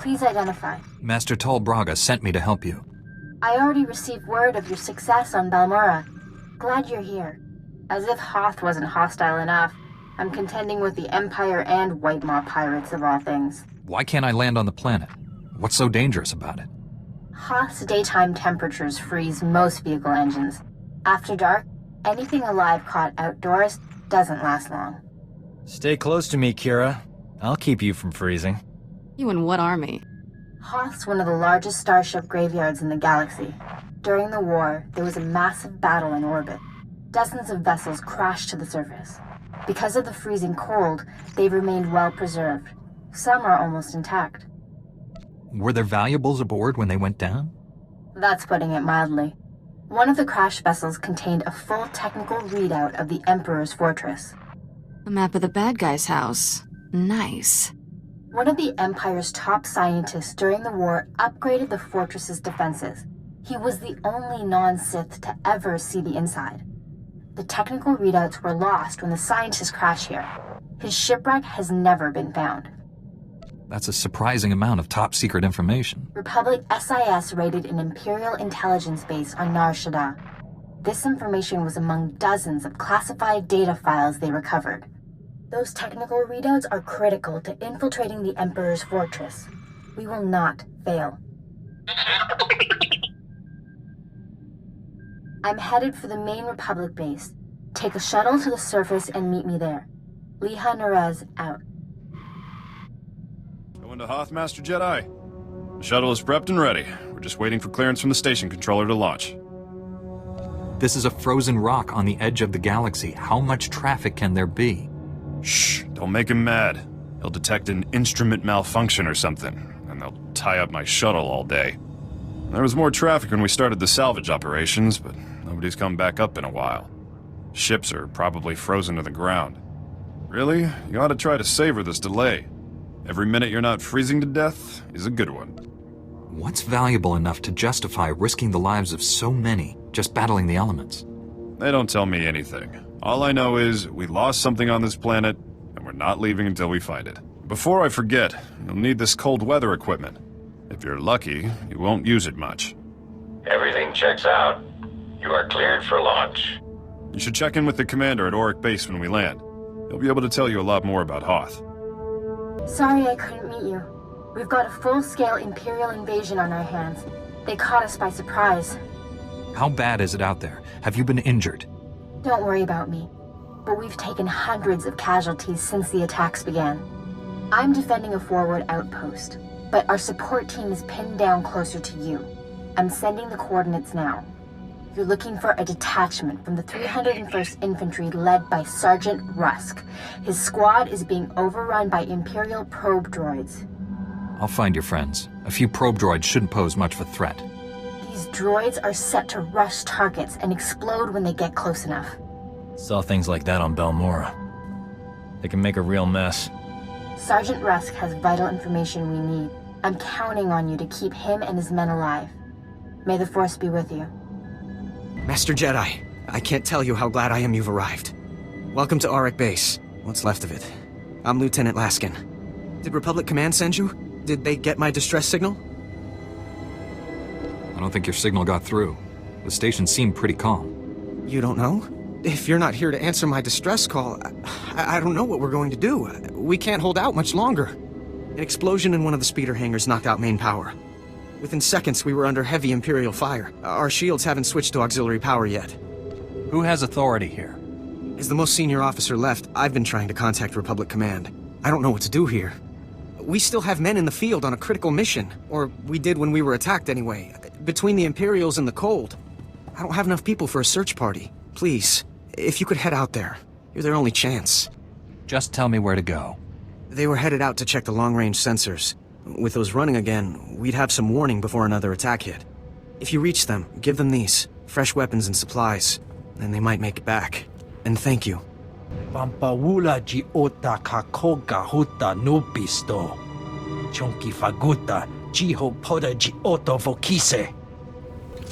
Please identify. Master Tol Braga sent me to help you. I already received word of your success on Balmora. Glad you're here. As if Hoth wasn't hostile enough, I'm contending with the Empire and White Maw pirates of all things. Why can't I land on the planet? What's so dangerous about it? Hoth's daytime temperatures freeze most vehicle engines. After dark, anything alive caught outdoors doesn't last long. Stay close to me, Kira. I'll keep you from freezing. You and what army? Hoth's one of the largest starship graveyards in the galaxy. During the war, there was a massive battle in orbit. Dozens of vessels crashed to the surface. Because of the freezing cold, they've remained well preserved. Some are almost intact. Were there valuables aboard when they went down? That's putting it mildly. One of the crash vessels contained a full technical readout of the Emperor's fortress. A map of the bad guy's house. Nice. One of the Empire's top scientists during the war upgraded the fortress's defenses. He was the only non-Sith to ever see the inside. The technical readouts were lost when the scientists crashed here. His shipwreck has never been found. That's a surprising amount of top-secret information. Republic SIS raided an Imperial intelligence base on Nar Shaddaa. This information was among dozens of classified data files they recovered. Those technical readouts are critical to infiltrating the Emperor's fortress. We will not fail. I'm headed for the main Republic base. Take a shuttle to the surface and meet me there. Liha Nerez out. Going to Hoth, Master Jedi. The shuttle is prepped and ready. We're just waiting for clearance from the station controller to launch. This is a frozen rock on the edge of the galaxy. How much traffic can there be? Shh, don't make him mad. He'll detect an instrument malfunction or something, and they'll tie up my shuttle all day. There was more traffic when we started the salvage operations, but nobody's come back up in a while. Ships are probably frozen to the ground. Really, you ought to try to savor this delay. Every minute you're not freezing to death is a good one. What's valuable enough to justify risking the lives of so many just battling the elements? They don't tell me anything. All I know is we lost something on this planet, and we're not leaving until we find it. Before I forget, you'll need this cold weather equipment. If you're lucky, you won't use it much. Everything checks out. You are cleared for launch. You should check in with the commander at Auric Base when we land. He'll be able to tell you a lot more about Hoth. Sorry I couldn't meet you. We've got a full-scale Imperial invasion on our hands. They caught us by surprise. How bad is it out there? Have you been injured? Don't worry about me, but we've taken hundreds of casualties since the attacks began. I'm defending a forward outpost, but our support team is pinned down closer to you. I'm sending the coordinates now. You're looking for a detachment from the 301st Infantry led by Sergeant Rusk. His squad is being overrun by Imperial probe droids. I'll find your friends. A few probe droids shouldn't pose much of a threat. These droids are set to rush targets and explode when they get close enough. Saw things like that on Balmora. They can make a real mess. Sergeant Rusk has vital information we need. I'm counting on you to keep him and his men alive. May the Force be with you. Master Jedi, I can't tell you how glad I am you've arrived. Welcome to Auric Base. What's left of it. I'm Lieutenant Laskin. Did Republic Command send you? Did they get my distress signal? I don't think your signal got through. The station seemed pretty calm. You don't know? If you're not here to answer my distress call, I don't know what we're going to do. We can't hold out much longer. An explosion in one of the speeder hangars knocked out main power. Within seconds, we were under heavy Imperial fire. Our shields haven't switched to auxiliary power yet. Who has authority here? As the most senior officer left, I've been trying to contact Republic Command. I don't know what to do here. We still have men in the field on a critical mission. Or we did when we were attacked anyway. Between the Imperials and the cold. I don't have enough people for a search party. Please, if you could head out there. You're their only chance. Just tell me where to go. They were headed out to check the long-range sensors. With those running again, we'd have some warning before another attack hit. If you reach them, give them these. Fresh weapons and supplies. And they might make it back. And thank you. Pampawula ji ota kakoga huta nubisto. Chonki faguta jiho poda ji oto vokise.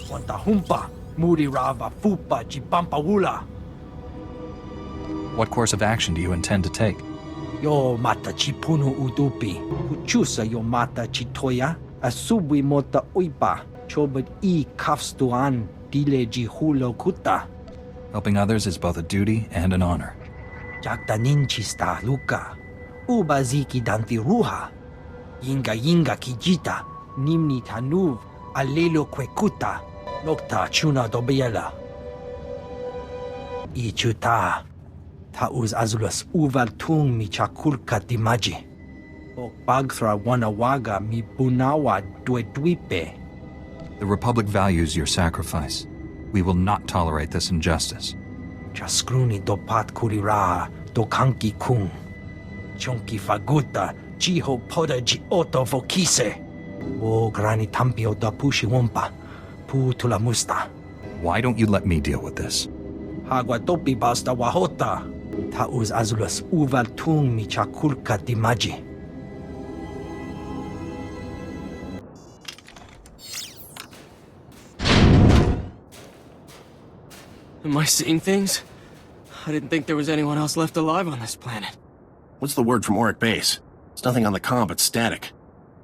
Wanta humpa murirava fupa ji pampawula. What course of action do you intend to take? Yo mata chipunu udupi. Kuchusa yo mata chitoya. Asubwi mota uipa. Chobad I kafstuan dile jihulo kuta. Helping others is both a duty and an honor. Jakta ninchista luka. Uba ziki danti ruha. Yinga kijita. Nimni tanuv. Alelo kwekuta. Nokta chuna dobiela. Ichuta. Tauz azulas uval tung mi chakulka dimaji. O bagthra wanawaga mi bunawa dwedwipe. The Republic values your sacrifice. We will not tolerate this injustice. Chaskruni dopat kurira dokanki kung. Chonki faguta jiho poda jioto vokise. O grani tampio da pushi wompa. Pu tula musta. Why don't you let me deal with this? Hagwa topi basta wahota. Tauz azulas uval tung mi chakulka dimaji. Am I seeing things? I didn't think there was anyone else left alive on this planet. What's the word from Auric Base? There's nothing on the comm but static.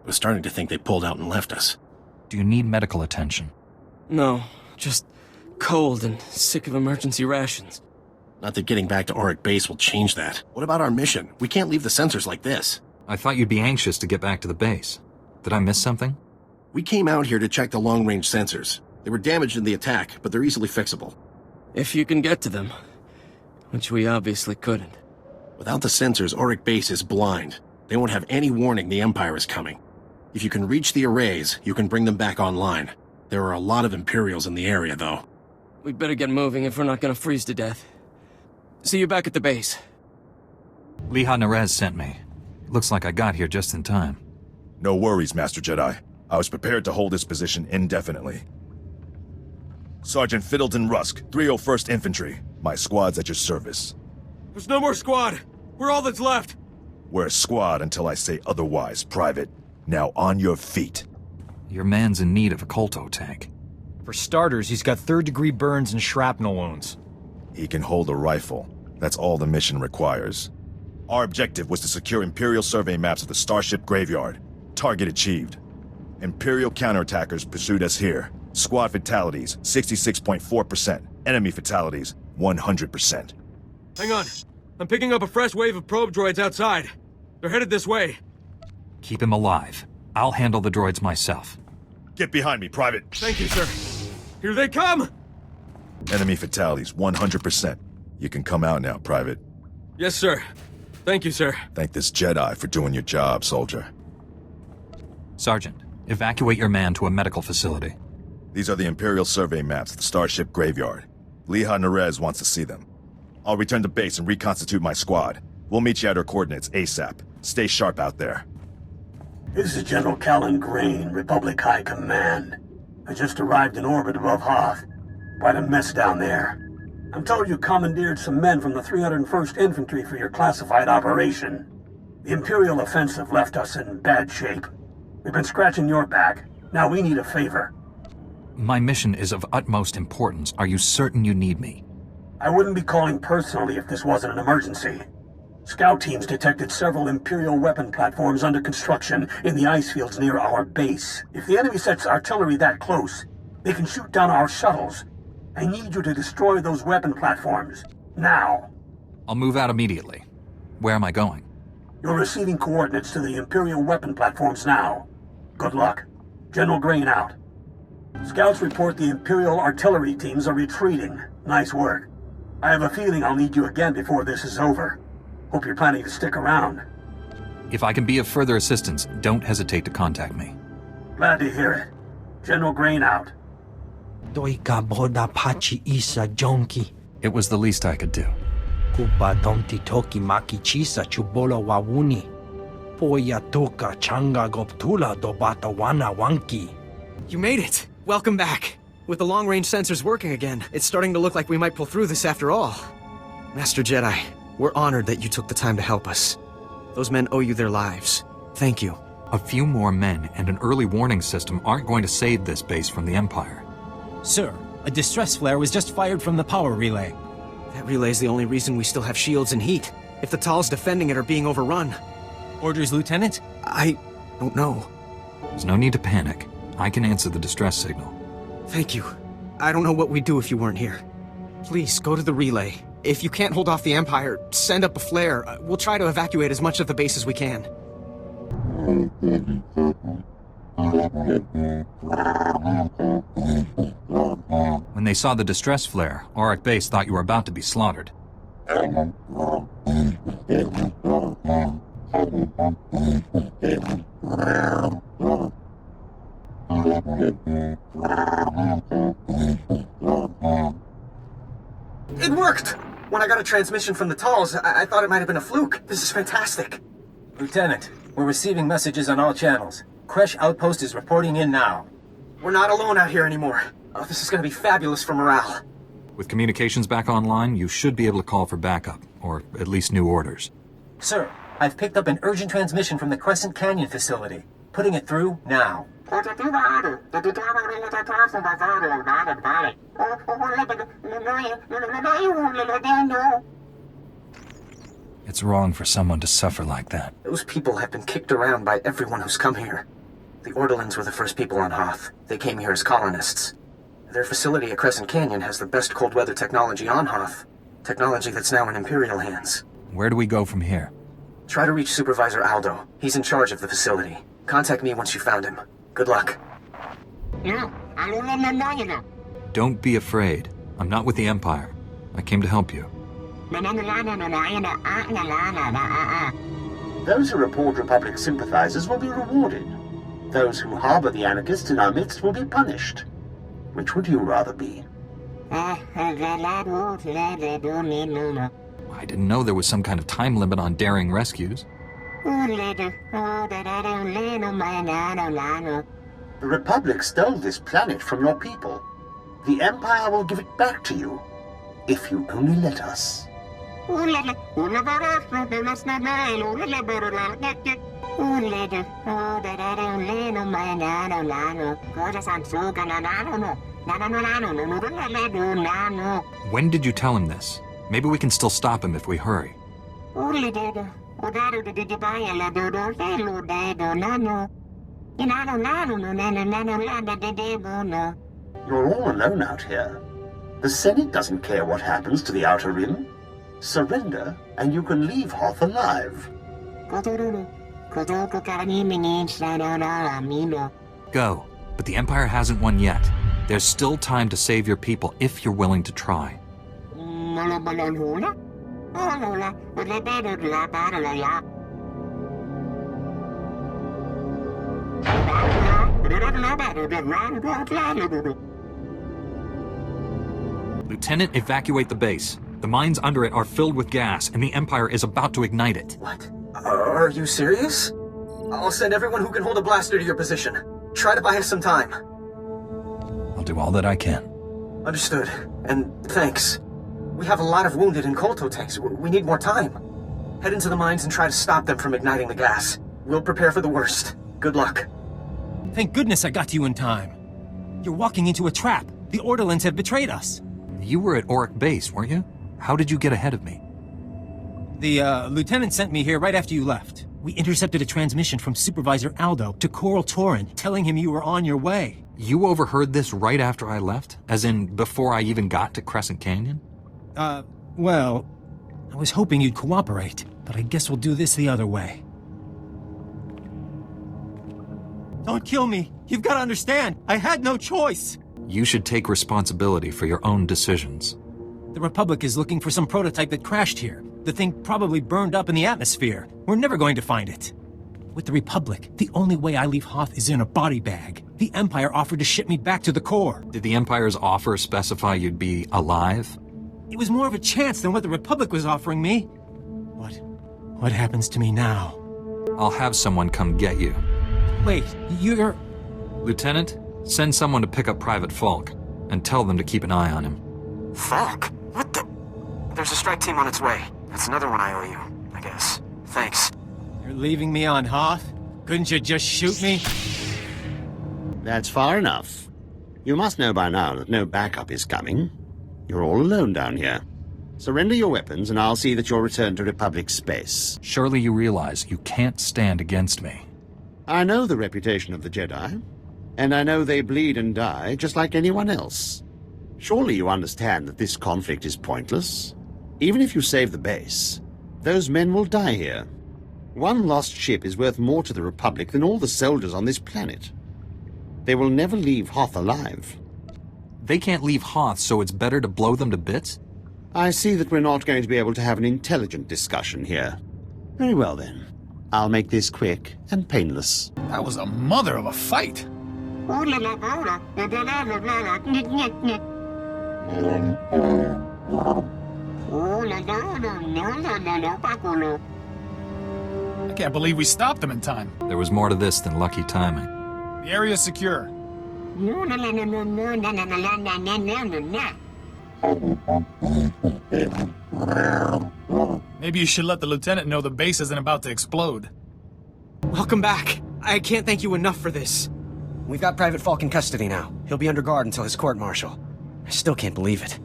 I was starting to think they pulled out and left us. Do you need medical attention? No, just cold and sick of emergency rations. Not that getting back to Auric Base will change that. What about our mission? We can't leave the sensors like this. I thought you'd be anxious to get back to the base. Did I miss something? We came out here to check the long-range sensors. They were damaged in the attack, but they're easily fixable. If you can get to them. Which we obviously couldn't. Without the sensors, Auric Base is blind. They won't have any warning the Empire is coming. If you can reach the arrays, you can bring them back online. There are a lot of Imperials in the area, though. We'd better get moving if we're not gonna freeze to death. See you back at the base. Liha Nerez sent me. Looks like I got here just in time. No worries, Master Jedi. I was prepared to hold this position indefinitely. Sergeant Fiddleton Rusk, 301st Infantry. My squad's at your service. There's no more squad. We're all that's left. We're a squad until I say otherwise, Private. Now on your feet. Your man's in need of a Kolto tank. For starters, he's got third-degree burns and shrapnel wounds. He can hold a rifle. That's all the mission requires. Our objective was to secure Imperial survey maps of the Starship Graveyard. Target achieved. Imperial counterattackers pursued us here. Squad fatalities, 66.4%. Enemy fatalities, 100%. Hang on. I'm picking up a fresh wave of probe droids outside. They're headed this way. Keep him alive. I'll handle the droids myself. Get behind me, Private. Thank you, sir. Here they come! Enemy fatalities, 100%. You can come out now, Private. Yes, sir. Thank you, sir. Thank this Jedi for doing your job, soldier. Sergeant, evacuate your man to a medical facility. These are the Imperial survey maps of the Starship Graveyard. Liha Nerez wants to see them. I'll return to base and reconstitute my squad. We'll meet you at our coordinates ASAP. Stay sharp out there. This is General Callan Grain, Republic High Command. I just arrived in orbit above Hoth. Quite a mess down there. I'm told you commandeered some men from the 301st Infantry for your classified operation. The Imperial offensive left us in bad shape. We've been scratching your back. Now we need a favor. My mission is of utmost importance. Are you certain you need me? I wouldn't be calling personally if this wasn't an emergency. Scout teams detected several Imperial weapon platforms under construction in the ice fields near our base. If the enemy sets artillery that close, they can shoot down our shuttles. I need you to destroy those weapon platforms. Now. I'll move out immediately. Where am I going? You're receiving coordinates to the Imperial weapon platforms now. Good luck. General Grain out. Scouts report the Imperial artillery teams are retreating. Nice work. I have a feeling I'll need you again before this is over. Hope you're planning to stick around. If I can be of further assistance, don't hesitate to contact me. Glad to hear it. General Grain out. Doika boda pachi isa jonki. It was the least I could do. Kupa tomti toki maki chisa chubolo wawuni. Poya toka changa goptula dobata wana wanki. You made it! Welcome back. With the long-range sensors working again, it's starting to look like we might pull through this after all. Master Jedi, we're honored that you took the time to help us. Those men owe you their lives. Thank you. A few more men and an early warning system aren't going to save this base from the Empire. Sir, a distress flare was just fired from the power relay. That relay's the only reason we still have shields and heat. If if the Tals defending it are being overrun. Orders, Lieutenant? I don't know. There's no need to panic. I can answer the distress signal. Thank you. I don't know what we'd do if you weren't here. Please, go to the relay. If you can't hold off the Empire, send up a flare. We'll try to evacuate as much of the base as we can. When they saw the distress flare, Auric Base thought you were about to be slaughtered. It worked! When I got a transmission from the Tals, I thought it might have been a fluke. This is fantastic. Lieutenant, we're receiving messages on all channels. Kresh Outpost is reporting in now. We're not alone out here anymore. Oh, this is gonna be fabulous for morale. With communications back online, you should be able to call for backup, or at least new orders. Sir, I've picked up an urgent transmission from the Crescent Canyon facility. Putting it through now. It's wrong for someone to suffer like that. Those people have been kicked around by everyone who's come here. The Orderlands were the first people on Hoth. They came here as colonists. Their facility at Crescent Canyon has the best cold weather technology on Hoth. Technology that's now in Imperial hands. Where do we go from here? Try to reach Supervisor Aldo. He's in charge of the facility. Contact me once you found him. Good luck. Don't be afraid. I'm not with the Empire. I came to help you. Those who report Republic sympathizers will be rewarded. Those who harbor the anarchists in our midst will be punished. Which would you rather be? I didn't know there was some kind of time limit on daring rescues. The Republic stole this planet from your people. The Empire will give it back to you, if you only let us. When did you tell him this? Maybe we can still stop him if we hurry. You're all alone out here. The Senate doesn't care what happens to the Outer Rim. Surrender, and you can leave Hoth alive. Go, but the Empire hasn't won yet. There's still time to save your people if you're willing to try. Lieutenant, evacuate the base. The mines under it are filled with gas, and the Empire is about to ignite it. What? Are you serious? I'll send everyone who can hold a blaster to your position. Try to buy us some time. I'll do all that I can. Understood. And thanks. We have a lot of wounded and Kolto tanks. We need more time. Head into the mines and try to stop them from igniting the gas. We'll prepare for the worst. Good luck. Thank goodness I got to you in time. You're walking into a trap. The Orderlands have betrayed us. You were at Auric Base, weren't you? How did you get ahead of me? The lieutenant sent me here right after you left. We intercepted a transmission from Supervisor Aldo to Coral Torin, telling him you were on your way. You overheard this right after I left? As in, before I even got to Crescent Canyon? Well, I was hoping you'd cooperate, but I guess we'll do this the other way. Don't kill me! You've got to understand! I had no choice! You should take responsibility for your own decisions. The Republic is looking for some prototype that crashed here. The thing probably burned up in the atmosphere. We're never going to find it. With the Republic, the only way I leave Hoth is in a body bag. The Empire offered to ship me back to the core. Did the Empire's offer specify you'd be alive? It was more of a chance than what the Republic was offering me. What happens to me now? I'll have someone come get you. Wait, you're... Lieutenant, send someone to pick up Private Falk, and tell them to keep an eye on him. Falk? What the... There's a strike team on its way. That's another one I owe you, I guess. Thanks. You're leaving me on Hoth? Couldn't you just shoot me? That's far enough. You must know by now that no backup is coming. You're all alone down here. Surrender your weapons and I'll see that you're returned to Republic space. Surely you realize you can't stand against me. I know the reputation of the Jedi, and I know they bleed and die just like anyone else. Surely you understand that this conflict is pointless? Even if you save the base, those men will die here. One lost ship is worth more to the Republic than all the soldiers on this planet. They will never leave Hoth alive. They can't leave Hoth, so it's better to blow them to bits? I see that we're not going to be able to have an intelligent discussion here. Very well then. I'll make this quick and painless. That was a mother of a fight. I can't believe we stopped them in time. There was more to this than lucky timing. The area's secure. Maybe you should let the lieutenant know the base isn't about to explode. Welcome back. I can't thank you enough for this. We've got Private Falk in custody now. He'll be under guard until his court-martial. I still can't believe it.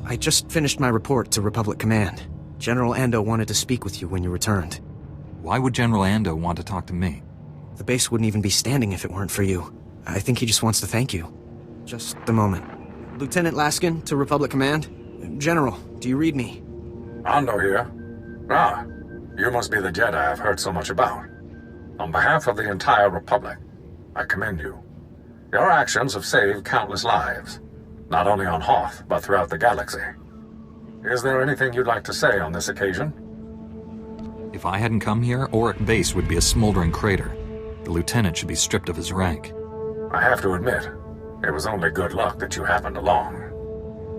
I just finished my report to Republic Command. General Ando wanted to speak with you when you returned. Why would General Ando want to talk to me? The base wouldn't even be standing if it weren't for you. I think he just wants to thank you. Just a moment. Lieutenant Laskin to Republic Command? General, do you read me? Ando here. Ah, you must be the Jedi I've heard so much about. On behalf of the entire Republic, I commend you. Your actions have saved countless lives, not only on Hoth, but throughout the galaxy. Is there anything you'd like to say on this occasion? If I hadn't come here, Auric Base would be a smoldering crater. The lieutenant should be stripped of his rank. I have to admit, it was only good luck that you happened along.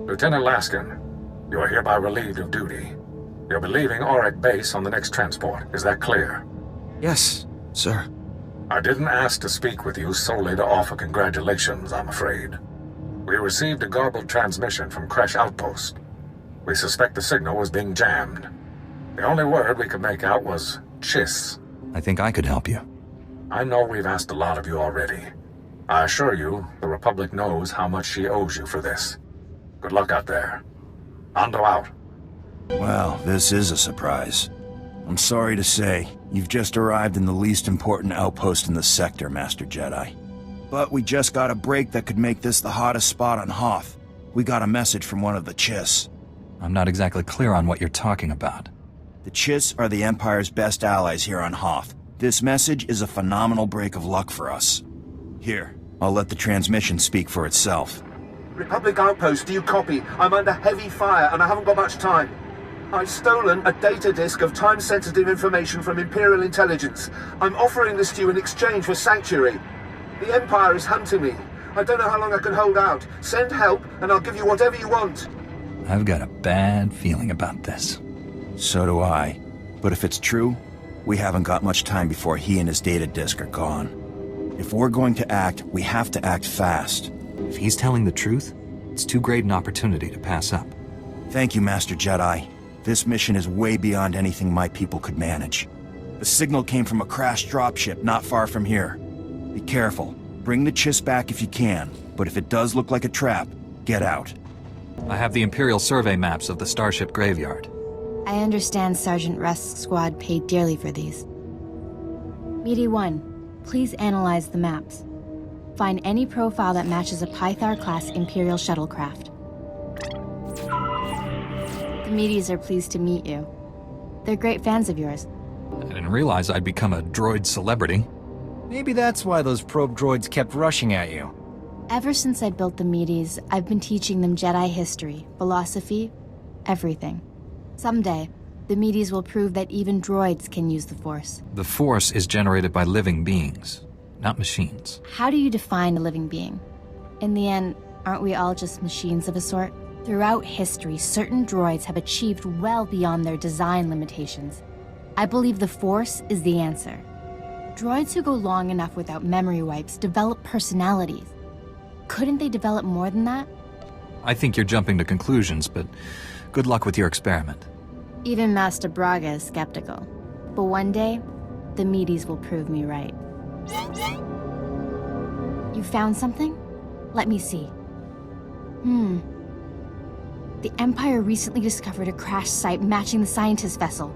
Lieutenant Laskin, you are hereby relieved of duty. You'll be leaving Auric Base on the next transport. Is that clear? Yes, sir. I didn't ask to speak with you solely to offer congratulations, I'm afraid. We received a garbled transmission from Crash Outpost. We suspect the signal was being jammed. The only word we could make out was Chiss. I think I could help you. I know we've asked a lot of you already. I assure you, the Republic knows how much she owes you for this. Good luck out there. Ando out. Well, this is a surprise. I'm sorry to say, you've just arrived in the least important outpost in the sector, Master Jedi. But we just got a break that could make this the hottest spot on Hoth. We got a message from one of the Chiss. I'm not exactly clear on what you're talking about. The Chiss are the Empire's best allies here on Hoth. This message is a phenomenal break of luck for us. Here, I'll let the transmission speak for itself. Republic Outpost, do you copy? I'm under heavy fire and I haven't got much time. I've stolen a data disk of time-sensitive information from Imperial intelligence. I'm offering this to you in exchange for sanctuary. The Empire is hunting me. I don't know how long I can hold out. Send help and I'll give you whatever you want. I've got a bad feeling about this. So do I. But if it's true, we haven't got much time before he and his data disk are gone. If we're going to act, we have to act fast. If he's telling the truth, it's too great an opportunity to pass up. Thank you, Master Jedi. This mission is way beyond anything my people could manage. The signal came from a crashed dropship not far from here. Be careful. Bring the Chiss back if you can, but if it does look like a trap, get out. I have the Imperial survey maps of the Starship graveyard. I understand Sergeant Rust's squad paid dearly for these. Meaty 1, please analyze the maps. Find any profile that matches a Pythar-class Imperial shuttlecraft. The Meaties are pleased to meet you. They're great fans of yours. I didn't realize I'd become a droid celebrity. Maybe that's why those probe droids kept rushing at you. Ever since I built the Meaties, I've been teaching them Jedi history, philosophy, everything. Someday, the Meaties will prove that even droids can use the Force. The Force is generated by living beings, not machines. How do you define a living being? In the end, aren't we all just machines of a sort? Throughout history, certain droids have achieved well beyond their design limitations. I believe the Force is the answer. Droids who go long enough without memory wipes develop personalities. Couldn't they develop more than that? I think you're jumping to conclusions, but good luck with your experiment. Even Master Braga is skeptical. But one day, the Meaties will prove me right. You found something? Let me see. The Empire recently discovered a crash site matching the scientist vessel.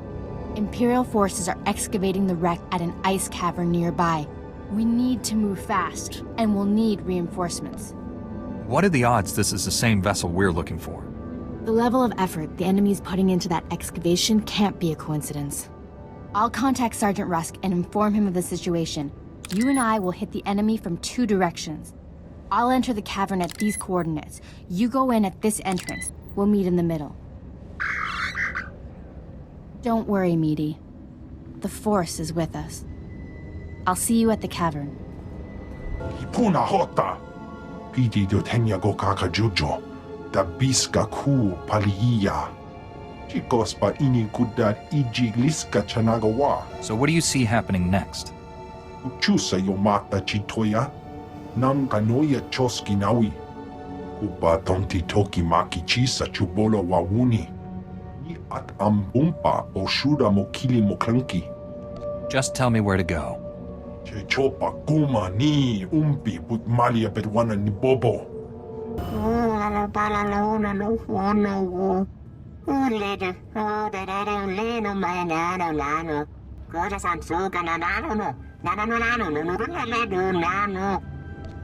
Imperial forces are excavating the wreck at an ice cavern nearby. We need to move fast, and we'll need reinforcements. What are the odds this is the same vessel we're looking for? The level of effort the enemy's putting into that excavation can't be a coincidence. I'll contact Sergeant Rusk and inform him of the situation. You and I will hit the enemy from 2 directions. I'll enter the cavern at these coordinates. You go in at this entrance. We'll meet in the middle. Don't worry, Meaty. The Force is with us. I'll see you at the cavern. Hipuna Hota. Piti do tenyago kakajujo. Da biska ku paliya. Chikos pa ini kudat iji liska chanagawa. So what do you see happening next? Uchusa yomata chitoya. Nam kanoya choski nawi. Kuba tonti toki maki chisa chubolo wawuni. Ni at ambumpa oshuda mokili moklanki. Just tell me where to go. Che chopa kuma ni umpi put malia peruana ni bobo.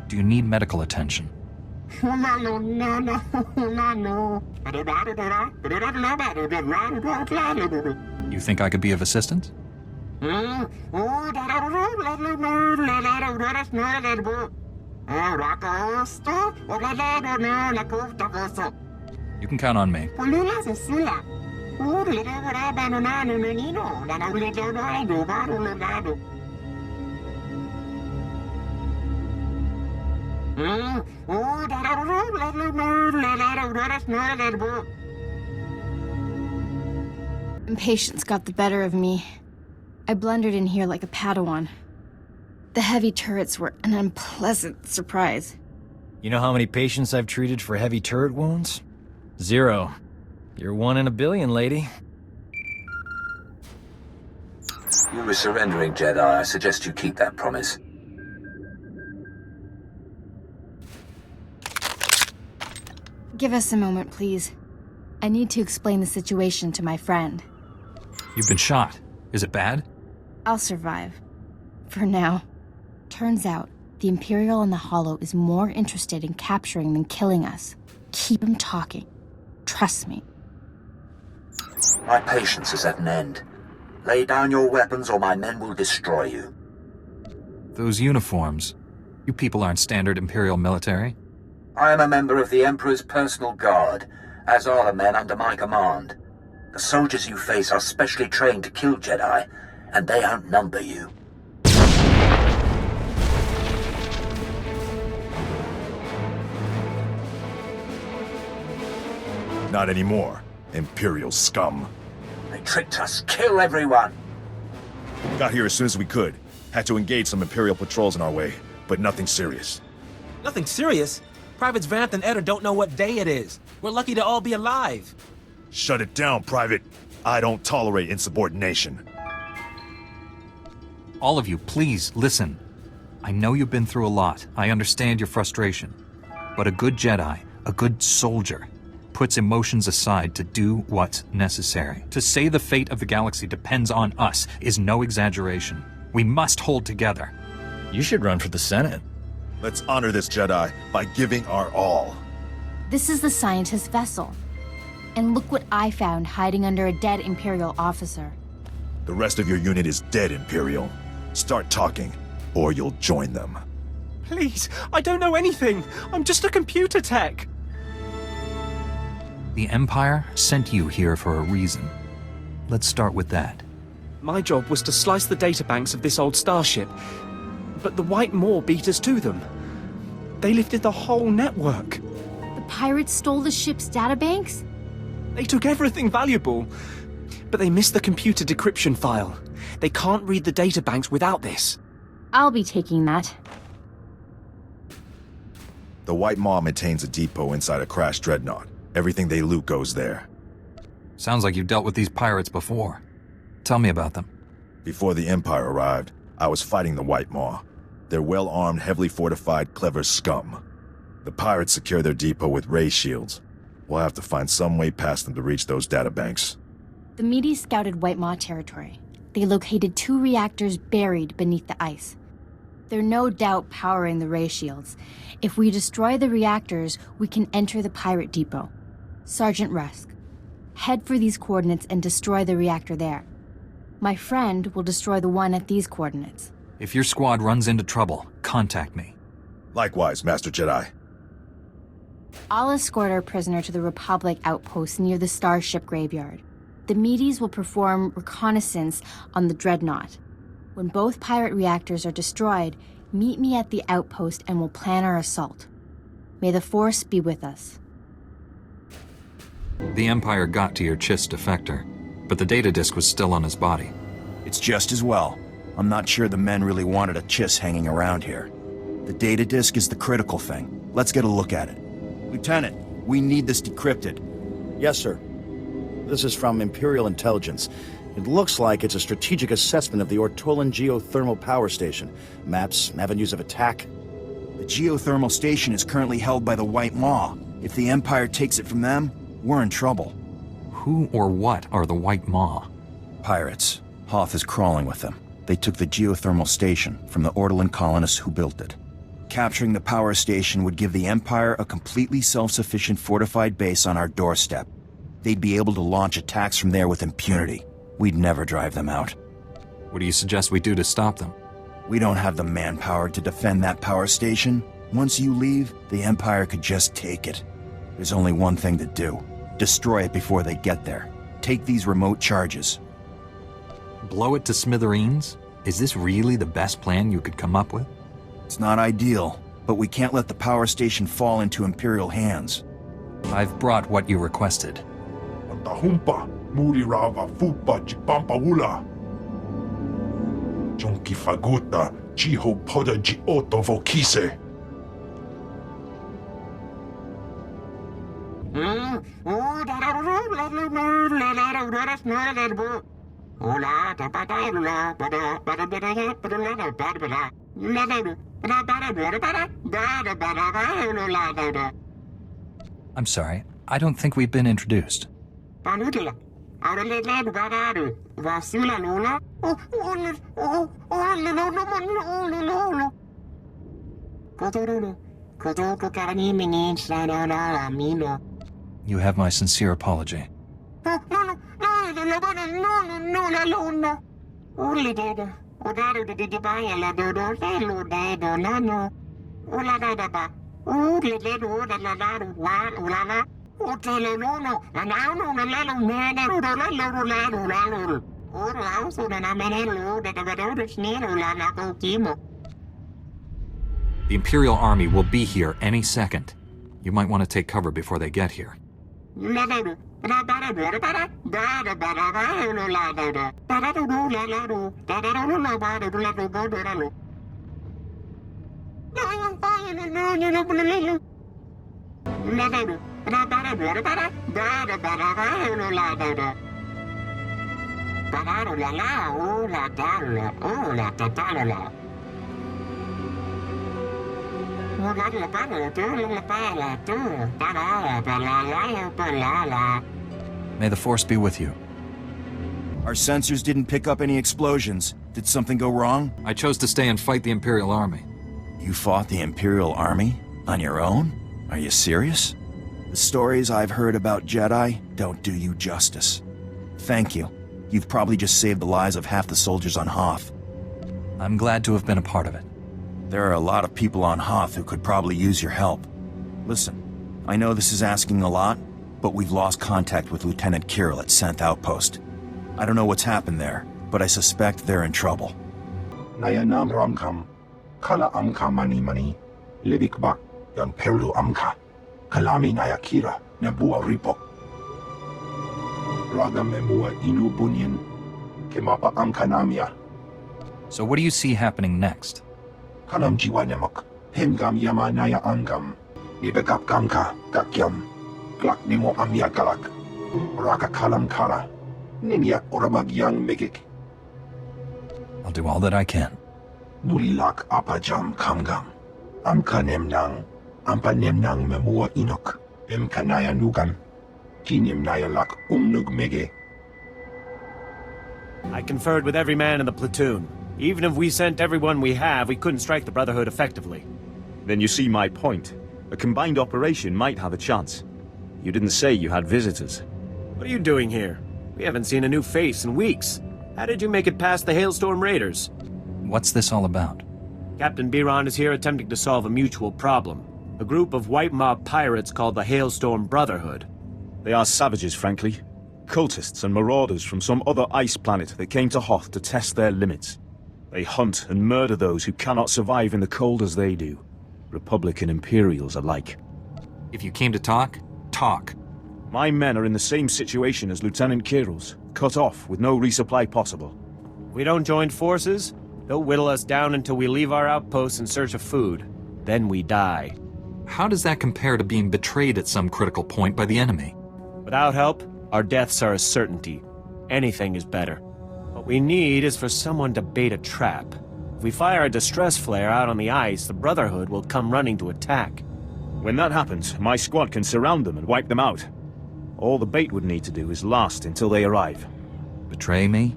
Do you need medical attention? You think I could be of assistance? You can count on me. Impatience got the better of me. I blundered in here like a Padawan. The heavy turrets were an unpleasant surprise. You know how many patients I've treated for heavy turret wounds? 0. You're 1 in a billion, lady. You were surrendering, Jedi. I suggest you keep that promise. Give us a moment, please. I need to explain the situation to my friend. You've been shot. Is it bad? I'll survive. For now. Turns out, the Imperial in the Hollow is more interested in capturing than killing us. Keep him talking. Trust me. My patience is at an end. Lay down your weapons or my men will destroy you. Those uniforms. You people aren't standard Imperial military. I am a member of the Emperor's personal guard, as are the men under my command. The soldiers you face are specially trained to kill Jedi, and they outnumber you. Not anymore, Imperial scum. They tricked us. Kill everyone! Got here as soon as we could. Had to engage some Imperial patrols in our way, but nothing serious. Nothing serious? Privates Vanth and Eder don't know what day it is. We're lucky to all be alive. Shut it down, Private. I don't tolerate insubordination. All of you, please, listen. I know you've been through a lot. I understand your frustration. But a good Jedi, a good soldier, puts emotions aside to do what's necessary. To say the fate of the galaxy depends on us is no exaggeration. We must hold together. You should run for the Senate. Let's honor this Jedi by giving our all. This is the scientist vessel. And look what I found hiding under a dead Imperial officer. The rest of your unit is dead, Imperial. Start talking, or you'll join them. Please, I don't know anything. I'm just a computer tech. The Empire sent you here for a reason. Let's start with that. My job was to slice the databanks of this old starship, but the White Maw beat us to them. They lifted the whole network. The pirates stole the ship's databanks? They took everything valuable, but they missed the computer decryption file. They can't read the databanks without this. I'll be taking that. The White Maw maintains a depot inside a crashed dreadnought. Everything they loot goes there. Sounds like you've dealt with these pirates before. Tell me about them. Before the Empire arrived, I was fighting the White Maw. They're well-armed, heavily fortified, clever scum. The pirates secure their depot with ray shields. We'll have to find some way past them to reach those databanks. The Medes scouted White Maw territory. They located 2 reactors buried beneath the ice. They're no doubt powering the ray shields. If we destroy the reactors, we can enter the pirate depot. Sergeant Rusk, head for these coordinates and destroy the reactor there. My friend will destroy the one at these coordinates. If your squad runs into trouble, contact me. Likewise, Master Jedi. I'll escort our prisoner to the Republic outpost near the Starship Graveyard. The Medes will perform reconnaissance on the Dreadnought. When both pirate reactors are destroyed, meet me at the outpost and we'll plan our assault. May the Force be with us. The Empire got to your Chiss defector, but the data disk was still on his body. It's just as well. I'm not sure the men really wanted a Chiss hanging around here. The data disk is the critical thing. Let's get a look at it. Lieutenant, we need this decrypted. Yes, sir. This is from Imperial Intelligence. It looks like it's a strategic assessment of the Ortolan geothermal power station. Maps, avenues of attack. The geothermal station is currently held by the White Maw. If the Empire takes it from them, we're in trouble. Who or what are the White Maw? Pirates. Hoth is crawling with them. They took the geothermal station from the Ortolan colonists who built it. Capturing the power station would give the Empire a completely self-sufficient fortified base on our doorstep. They'd be able to launch attacks from there with impunity. We'd never drive them out. What do you suggest we do to stop them? We don't have the manpower to defend that power station. Once you leave, the Empire could just take it. There's only one thing to do. Destroy it before they get there. Take these remote charges. Blow it to smithereens? Is this really the best plan you could come up with? It's not ideal, but we can't let the power station fall into Imperial hands. I've brought what you requested. Humpa, Murirava, Fupa, Jipampaula. Junki Faguta, Chiho Poda Gioto Vokise. I'm sorry, I don't think we've been introduced. You have my sincere apology. The Imperial Army will be here any second. You might want to take cover before they get here. May the Force be with you. Our sensors didn't pick up any explosions. Did something go wrong? I chose to stay and fight the Imperial Army. You fought the Imperial Army? On your own? Are you serious? The stories I've heard about Jedi don't do you justice. Thank you. You've probably just saved the lives of half the soldiers on Hoth. I'm glad to have been a part of it. There are a lot of people on Hoth who could probably use your help. Listen, I know this is asking a lot, but we've lost contact with Lieutenant Kirill at 10th Outpost. I don't know what's happened there, but I suspect they're in trouble. Nayanam Ramkam, Kala Amka Mani, Libikbak, Yan Perlu Amka, Kalami Nayakira, Nebua Ripok. Raga Memua Inu Bunyan, Kimapa Amkanamia. So what do you see happening next? Kalam Jiwanemak, Hemgam Yama Naya Angam, Ibekap Gamka, Gakyam, Glak Nemo Amia Galak, Raka Kalam Kala, Ninyak Oramagyang Megik. I'll do all that I can. Mulilak Apajam Kamgam, Amka Nemnang, Ampa Nemnang Memua Inok, Imkanaya nukan. Kinim nayalak mege. I conferred with every man in the platoon. Even if we sent everyone we have, we couldn't strike the Brotherhood effectively. Then you see my point. A combined operation might have a chance. You didn't say you had visitors. What are you doing here? We haven't seen a new face in weeks. How did you make it past the Hailstorm Raiders? What's this all about? Captain Biron is here attempting to solve a mutual problem. A group of white mob pirates called the Hailstorm Brotherhood. They are savages, frankly. Cultists and marauders from some other ice planet that came to Hoth to test their limits. They hunt and murder those who cannot survive in the cold as they do. Republic and Imperials alike. If you came to talk, talk. My men are in the same situation as Lieutenant Kirill's, cut off with no resupply possible. If we don't join forces, they'll whittle us down until we leave our outposts in search of food. Then we die. How does that compare to being betrayed at some critical point by the enemy? Without help, our deaths are a certainty. Anything is better. What we need is for someone to bait a trap. If we fire a distress flare out on the ice, the Brotherhood will come running to attack. When that happens, my squad can surround them and wipe them out. All the bait would need to do is last until they arrive. Betray me,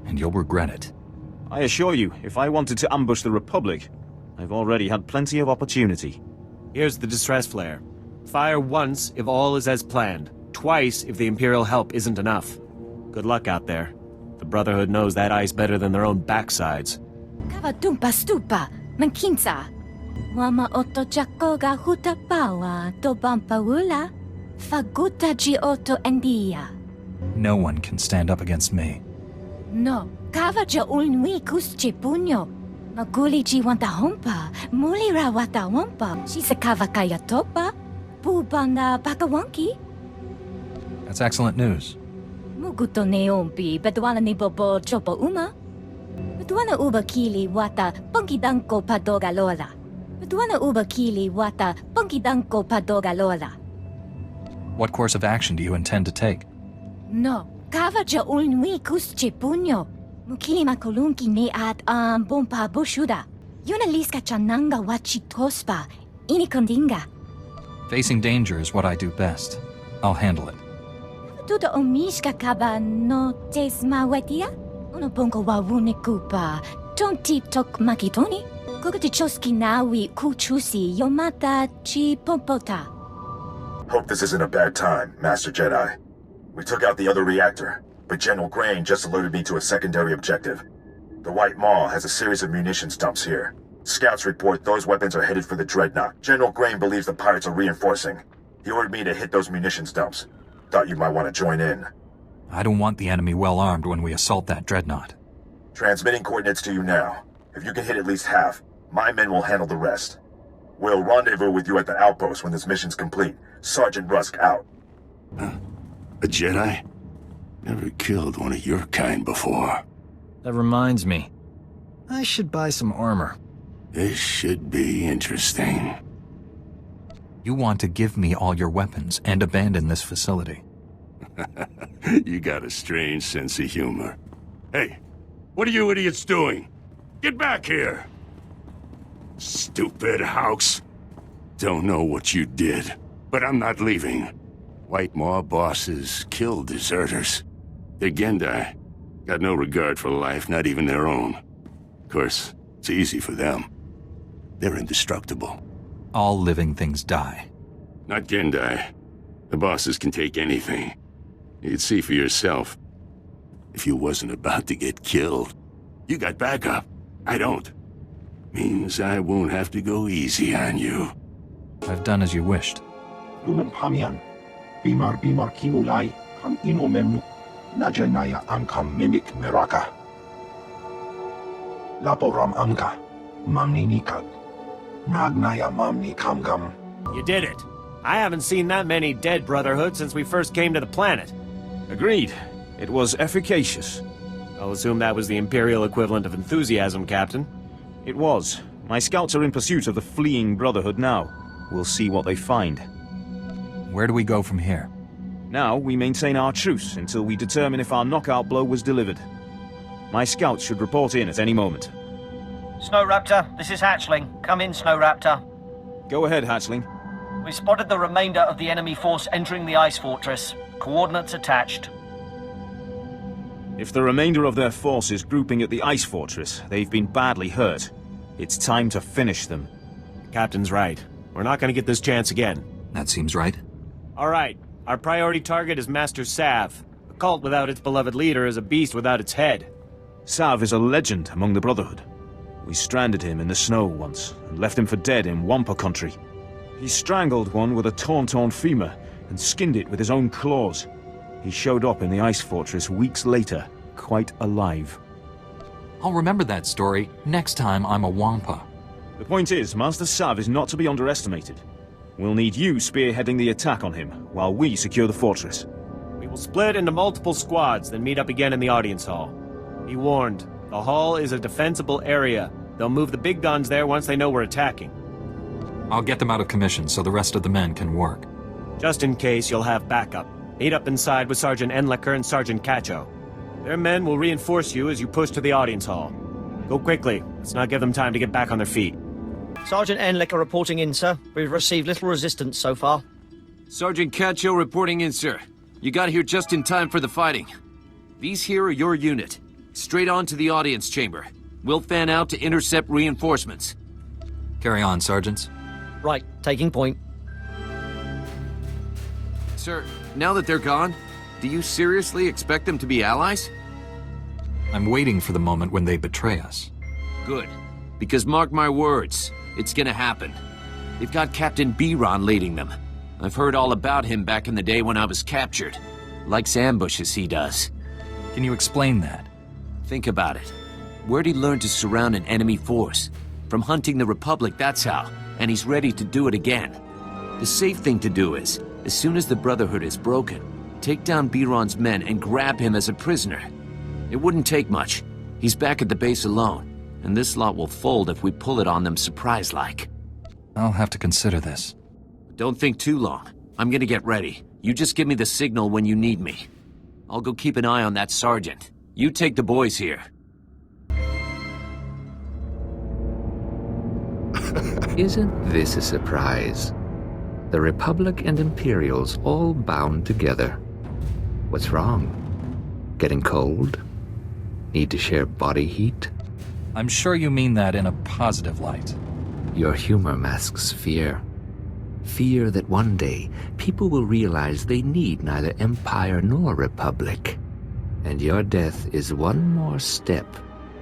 and you'll regret it. I assure you, if I wanted to ambush the Republic, I've already had plenty of opportunity. Here's the distress flare. Fire once if all is as planned. Twice if the Imperial help isn't enough. Good luck out there. The Brotherhood knows that ice better than their own backsides. Kavatumpa stupa, mankinsa. Wama oto jakoga hutapawa, tobampaula, faguta gioto endia. No one can stand up against me. No, kavaja ulnui kusche punyo. Maguli ji wanta hompa, mulira wata wampa. Shisakava kaya topa, pubanda bakawanki. That's excellent news. Muguto neompi, bedwana ni bobo chopo uma. Bedwana uba kili wata punkidanko padoga lola. Bedwana uba kili wata punkidanko padoga lola. What course of action do you intend to take? No, kavaja ulnui kusche punyo. Mukili makolunki ne at bompa bushuda. Yunaliska chananga wachitospa, inikondinga. Facing danger is what I do best. I'll handle it. Tudo omishka kaba no tesma wetia? Uno bongo wawune kupa. Tonti tok makitoni? Kukati choski nawi kuchusi yomata chi pompota. Hope this isn't a bad time, Master Jedi. We took out the other reactor, but General Grain just alerted me to a secondary objective. The White Maw has a series of munitions dumps here. Scouts report those weapons are headed for the Dreadnought. General Grain believes the pirates are reinforcing. He ordered me to hit those munitions dumps. Thought you might want to join in. I don't want the enemy well armed when we assault that Dreadnought. Transmitting coordinates to you now. If you can hit at least half, my men will handle the rest. We'll rendezvous with you at the outpost when this mission's complete. Sergeant Rusk out. A Jedi? Never killed one of your kind before. That reminds me. I should buy some armor. This should be interesting. You want to give me all your weapons and abandon this facility. You got a strange sense of humor. Hey, what are you idiots doing? Get back here! Stupid house. Don't know what you did, but I'm not leaving. White Maw bosses kill deserters. They're Gendai. Got no regard for life, not even their own. Of course, it's easy for them. They're indestructible. All living things die. Not Gendai. The bosses can take anything. You'd see for yourself. If you wasn't about to get killed, you got backup. I don't. Means I won't have to go easy on you. I've done as you wished. Bimar kinulai, kam ino memnu, najanaya amkam mimik meraka. Laporam amka, mamni nikag, nagnaya mamni kamgam. You did it. I haven't seen that many dead Brotherhood since we first came to the planet. Agreed. It was efficacious. I'll assume that was the Imperial equivalent of enthusiasm, Captain. It was. My scouts are in pursuit of the fleeing Brotherhood now. We'll see what they find. Where do we go from here? Now, we maintain our truce until we determine if our knockout blow was delivered. My scouts should report in at any moment. Snow Raptor, this is Hatchling. Come in, Snow Raptor. Go ahead, Hatchling. We spotted the remainder of the enemy force entering the ice fortress. Coordinates attached. If the remainder of their force is grouping at the ice fortress, they've been badly hurt. It's time to finish them. Captain's right. We're not gonna get this chance again. That seems right. Alright, our priority target is Master Sav. A cult without its beloved leader is a beast without its head. Sav is a legend among the Brotherhood. We stranded him in the snow once, and left him for dead in Wampa country. He strangled one with a torn femur, and skinned it with his own claws. He showed up in the ice fortress weeks later, quite alive. I'll remember that story next time I'm a Wampa. The point is, Master Sav is not to be underestimated. We'll need you spearheading the attack on him, while we secure the fortress. We will split into multiple squads, then meet up again in the audience hall. Be warned, the hall is a defensible area. They'll move the big guns there once they know we're attacking. I'll get them out of commission so the rest of the men can work. Just in case, you'll have backup. Meet up inside with Sergeant Enlecker and Sergeant Cacho. Their men will reinforce you as you push to the audience hall. Go quickly. Let's not give them time to get back on their feet. Sergeant Enlecker reporting in, sir. We've received little resistance so far. Sergeant Cacho reporting in, sir. You got here just in time for the fighting. These here are your unit. Straight on to the audience chamber. We'll fan out to intercept reinforcements. Carry on, sergeants. Right, taking point. Sir, now that they're gone, do you seriously expect them to be allies? I'm waiting for the moment when they betray us. Good. Because mark my words, it's gonna happen. They've got Captain Biron leading them. I've heard all about him back in the day when I was captured. Likes ambushes, he does. Can you explain that? Think about it. Where'd he learn to surround an enemy force? From hunting the Republic, that's how. And he's ready to do it again. The safe thing to do is, as soon as the Brotherhood is broken, take down Biron's men and grab him as a prisoner. It wouldn't take much. He's back at the base alone, and this lot will fold if we pull it on them surprise-like. I'll have to consider this. Don't think too long. I'm gonna get ready. You just give me the signal when you need me. I'll go keep an eye on that sergeant. You take the boys here. Isn't this a surprise? The Republic and Imperials all bound together. What's wrong? Getting cold? Need to share body heat? I'm sure you mean that in a positive light. Your humor masks fear. Fear that one day people will realize they need neither Empire nor Republic. And your death is one more step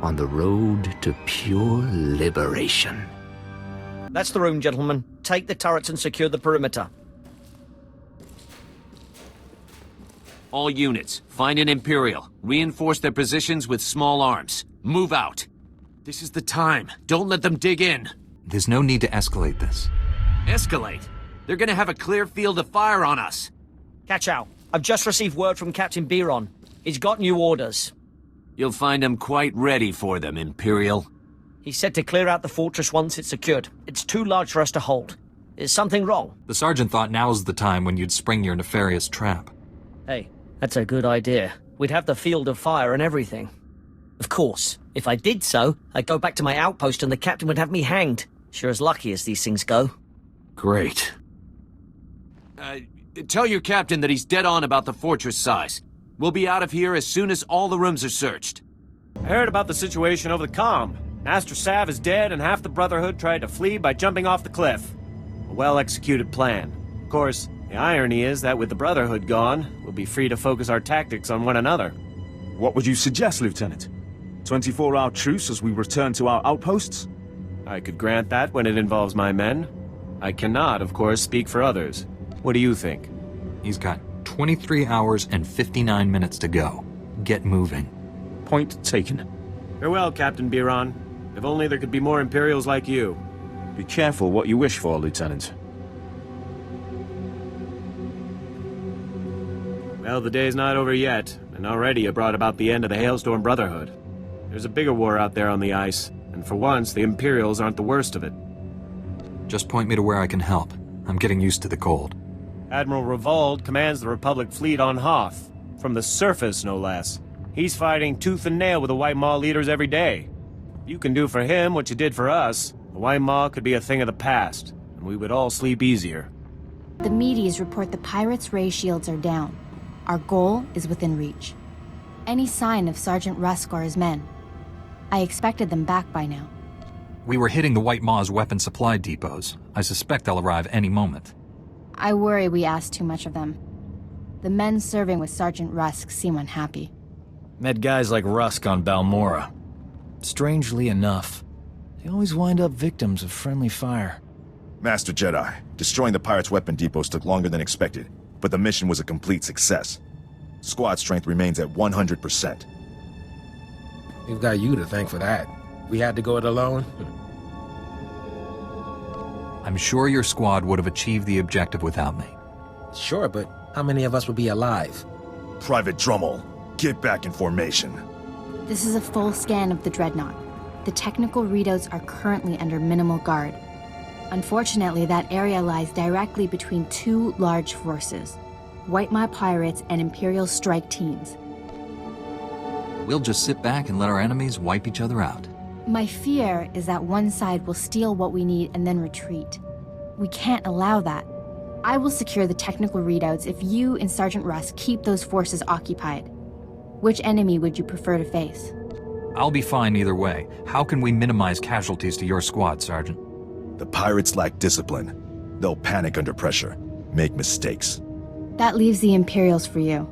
on the road to pure liberation. That's the room, gentlemen. Take the turrets and secure the perimeter. All units, find an Imperial. Reinforce their positions with small arms. Move out. This is the time. Don't let them dig in. There's no need to escalate this. Escalate? They're gonna have a clear field of fire on us. Cacho, I've just received word from Captain Biron. He's got new orders. You'll find him quite ready for them, Imperial. He said to clear out the fortress once it's secured. It's too large for us to hold. Is something wrong? The sergeant thought now's the time when you'd spring your nefarious trap. Hey, that's a good idea. We'd have the field of fire and everything. Of course, if I did so, I'd go back to my outpost and the captain would have me hanged. Sure as lucky as these things go. Great. Tell your captain that he's dead on about the fortress size. We'll be out of here as soon as all the rooms are searched. I heard about the situation over the comm. Master Sav is dead and half the Brotherhood tried to flee by jumping off the cliff. A well-executed plan. Of course, the irony is that with the Brotherhood gone, we'll be free to focus our tactics on one another. What would you suggest, Lieutenant? 24-hour truce as we return to our outposts? I could grant that when it involves my men. I cannot, of course, speak for others. What do you think? He's got 23 hours and 59 minutes to go. Get moving. Point taken. Farewell, Captain Biron. If only there could be more Imperials like you. Be careful what you wish for, Lieutenant. Well, the day's not over yet, and already you brought about the end of the Hailstorm Brotherhood. There's a bigger war out there on the ice, and for once, the Imperials aren't the worst of it. Just point me to where I can help. I'm getting used to the cold. Admiral Revold commands the Republic fleet on Hoth. From the surface, no less. He's fighting tooth and nail with the White Maw leaders every day. If you can do for him what you did for us, the White Maw could be a thing of the past, and we would all sleep easier. The Medes report the pirates' ray shields are down. Our goal is within reach. Any sign of Sergeant Rusk or his men? I expected them back by now. We were hitting the White Maw's weapon supply depots. I suspect they'll arrive any moment. I worry we asked too much of them. The men serving with Sergeant Rusk seem unhappy. Met guys like Rusk on Balmora. Strangely enough, they always wind up victims of friendly fire. Master Jedi, destroying the pirates' weapon depots took longer than expected, but the mission was a complete success. Squad strength remains at 100%. We've got you to thank for that. We had to go it alone. I'm sure your squad would have achieved the objective without me. Sure, but how many of us would be alive? Private Drummel, get back in formation. This is a full scan of the Dreadnought. The technical readouts are currently under minimal guard. Unfortunately, that area lies directly between two large forces, White Maw pirates and Imperial strike teams. We'll just sit back and let our enemies wipe each other out. My fear is that one side will steal what we need and then retreat. We can't allow that. I will secure the technical readouts if you and Sergeant Rusk keep those forces occupied. Which enemy would you prefer to face? I'll be fine either way. How can we minimize casualties to your squad, Sergeant? The pirates lack discipline. They'll panic under pressure, make mistakes. That leaves the Imperials for you.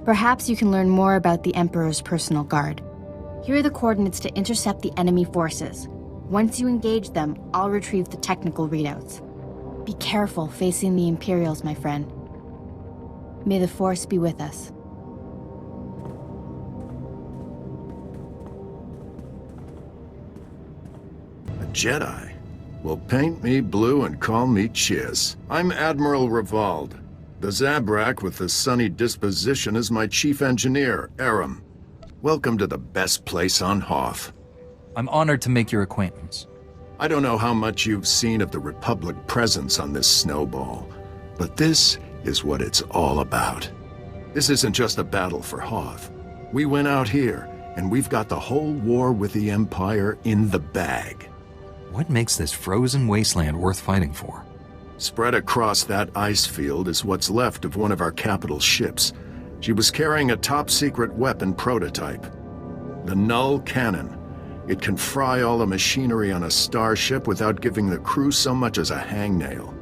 Perhaps you can learn more about the Emperor's personal guard. Here are the coordinates to intercept the enemy forces. Once you engage them, I'll retrieve the technical readouts. Be careful facing the Imperials, my friend. May the Force be with us. A Jedi? Well, paint me blue and call me Chiz. I'm Admiral Revald. The Zabrak with the sunny disposition is my chief engineer, Aram. Welcome to the best place on Hoth. I'm honored to make your acquaintance. I don't know how much you've seen of the Republic presence on this snowball, but this is what it's all about. This isn't just a battle for Hoth. We went out here, and we've got the whole war with the Empire in the bag. What makes this frozen wasteland worth fighting for? Spread across that ice field is what's left of one of our capital ships. She was carrying a top-secret weapon prototype. The Null Cannon. It can fry all the machinery on a starship without giving the crew so much as a hangnail.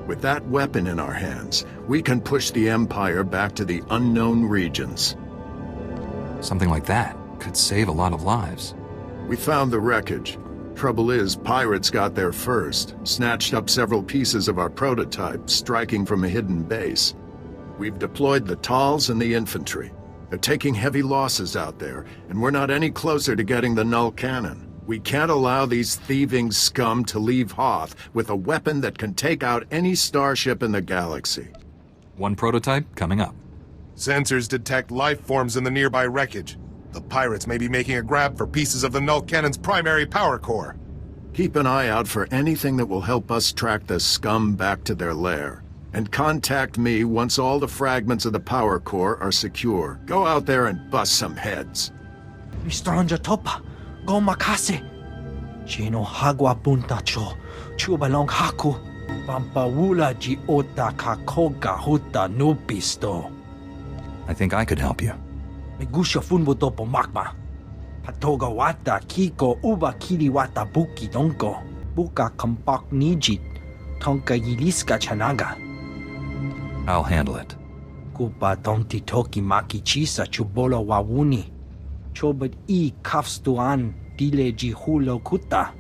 With that weapon in our hands, we can push the Empire back to the unknown regions. Something like that could save a lot of lives. We found the wreckage. Trouble is, pirates got there first, snatched up several pieces of our prototype, striking from a hidden base. We've deployed the Tals and the infantry. They're taking heavy losses out there, and we're not any closer to getting the Null Cannon. We can't allow these thieving scum to leave Hoth with a weapon that can take out any starship in the galaxy. One prototype coming up. Sensors detect life forms in the nearby wreckage. The pirates may be making a grab for pieces of the Null Cannon's primary power core. Keep an eye out for anything that will help us track the scum back to their lair. And contact me once all the fragments of the power core are secure. Go out there and bust some heads. Mistranja topa, go makase. Chino hagwa punta cho, chubalong haku, pampawula ji ota kakoga huta nubisto. I think I could help you. Megusha funbuto po magma. Patoga wata kiko uba kiliwata buki donko. Buka kampak nijit. Tonka yiliska chanaga. I'll handle it. Kupa tonti toki maki chisa chubolo wawuni. Chobad I kafstuan dile jihulo kuta.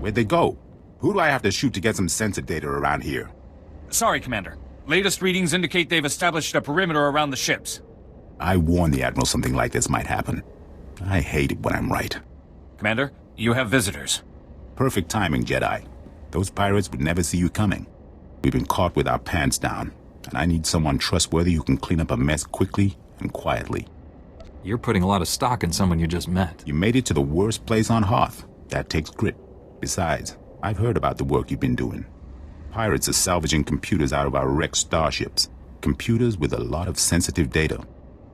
Where'd they go? Who do I have to shoot to get some sensor data around here? Sorry, Commander. Latest readings indicate they've established a perimeter around the ships. I warned the Admiral something like this might happen. I hate it when I'm right. Commander, you have visitors. Perfect timing, Jedi. Those pirates would never see you coming. We've been caught with our pants down, and I need someone trustworthy who can clean up a mess quickly and quietly. You're putting a lot of stock in someone you just met. You made it to the worst place on Hoth. That takes grit. Besides, I've heard about the work you've been doing. Pirates are salvaging computers out of our wrecked starships. Computers with a lot of sensitive data.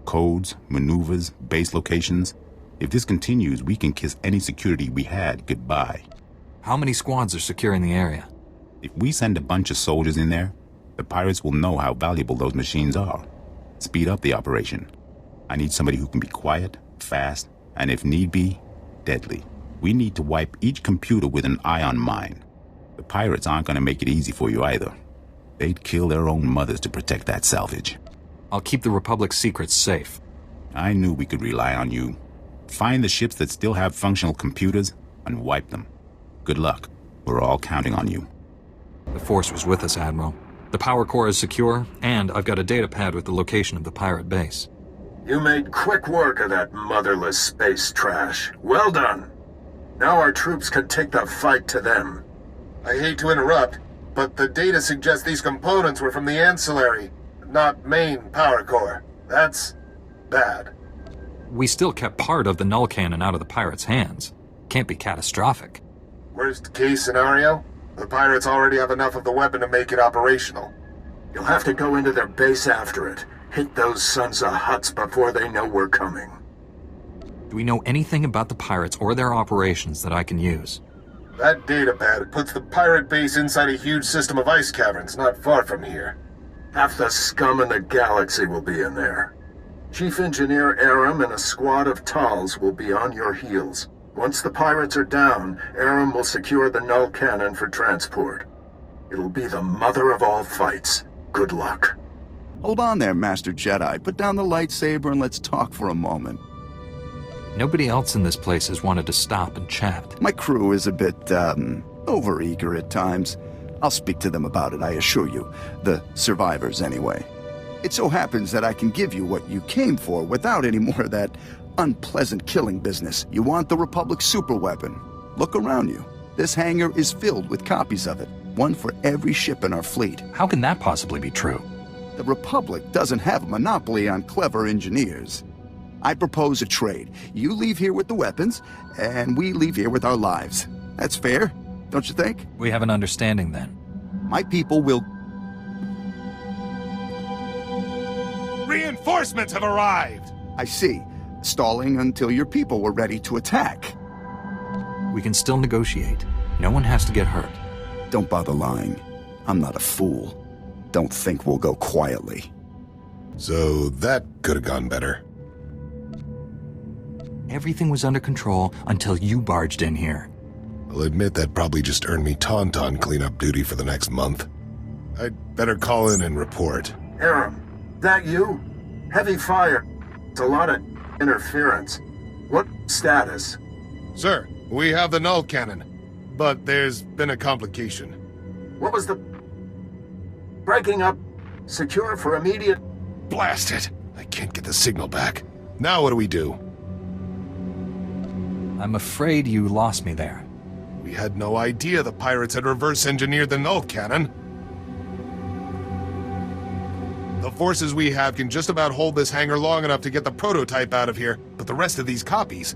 Codes, maneuvers, base locations. If this continues, we can kiss any security we had goodbye. How many squads are securing the area? If we send a bunch of soldiers in there, the pirates will know how valuable those machines are. Speed up the operation. I need somebody who can be quiet, fast, and if need be, deadly. We need to wipe each computer with an ion mine. The pirates aren't going to make it easy for you either. They'd kill their own mothers to protect that salvage. I'll keep the Republic's secrets safe. I knew we could rely on you. Find the ships that still have functional computers and wipe them. Good luck. We're all counting on you. The Force was with us, Admiral. The power core is secure, and I've got a data pad with the location of the pirate base. You made quick work of that motherless space trash. Well done. Now our troops can take the fight to them. I hate to interrupt, but the data suggests these components were from the ancillary, not main power core. That's bad. We still kept part of the null cannon out of the pirates' hands. Can't be catastrophic. Worst case scenario? The pirates already have enough of the weapon to make it operational. You'll have to go into their base after it. Hit those sons of huts before they know we're coming. Do we know anything about the pirates or their operations that I can use? That datapad puts the pirate base inside a huge system of ice caverns not far from here. Half the scum in the galaxy will be in there. Chief Engineer Aram and a squad of Tals will be on your heels. Once the pirates are down, Aram will secure the null cannon for transport. It'll be the mother of all fights. Good luck. Hold on there, Master Jedi. Put down the lightsaber and let's talk for a moment. Nobody else in this place has wanted to stop and chat. My crew is a bit, overeager at times. I'll speak to them about it, I assure you. The survivors, anyway. It so happens that I can give you what you came for without any more of that unpleasant killing business. You want the Republic superweapon. Look around you. This hangar is filled with copies of it. One for every ship in our fleet. How can that possibly be true? The Republic doesn't have a monopoly on clever engineers. I propose a trade. You leave here with the weapons, and we leave here with our lives. That's fair, don't you think? We have an understanding then. My people will... Reinforcements have arrived! I see. Stalling until your people were ready to attack. We can still negotiate. No one has to get hurt. Don't bother lying. I'm not a fool. Don't think we'll go quietly. So that could have gone better. Everything was under control until you barged in here. I'll admit that probably just earned me Tauntaun cleanup duty for the next month. I'd better call in and report. Aram, that you? Heavy fire. It's a lot of interference. What status? Sir, we have the null cannon, but there's been a complication. What was the... breaking up? Secure for immediate... Blast it! I can't get the signal back. Now what do we do? I'm afraid you lost me there. We had no idea the pirates had reverse-engineered the null cannon. The forces we have can just about hold this hangar long enough to get the prototype out of here, but the rest of these copies...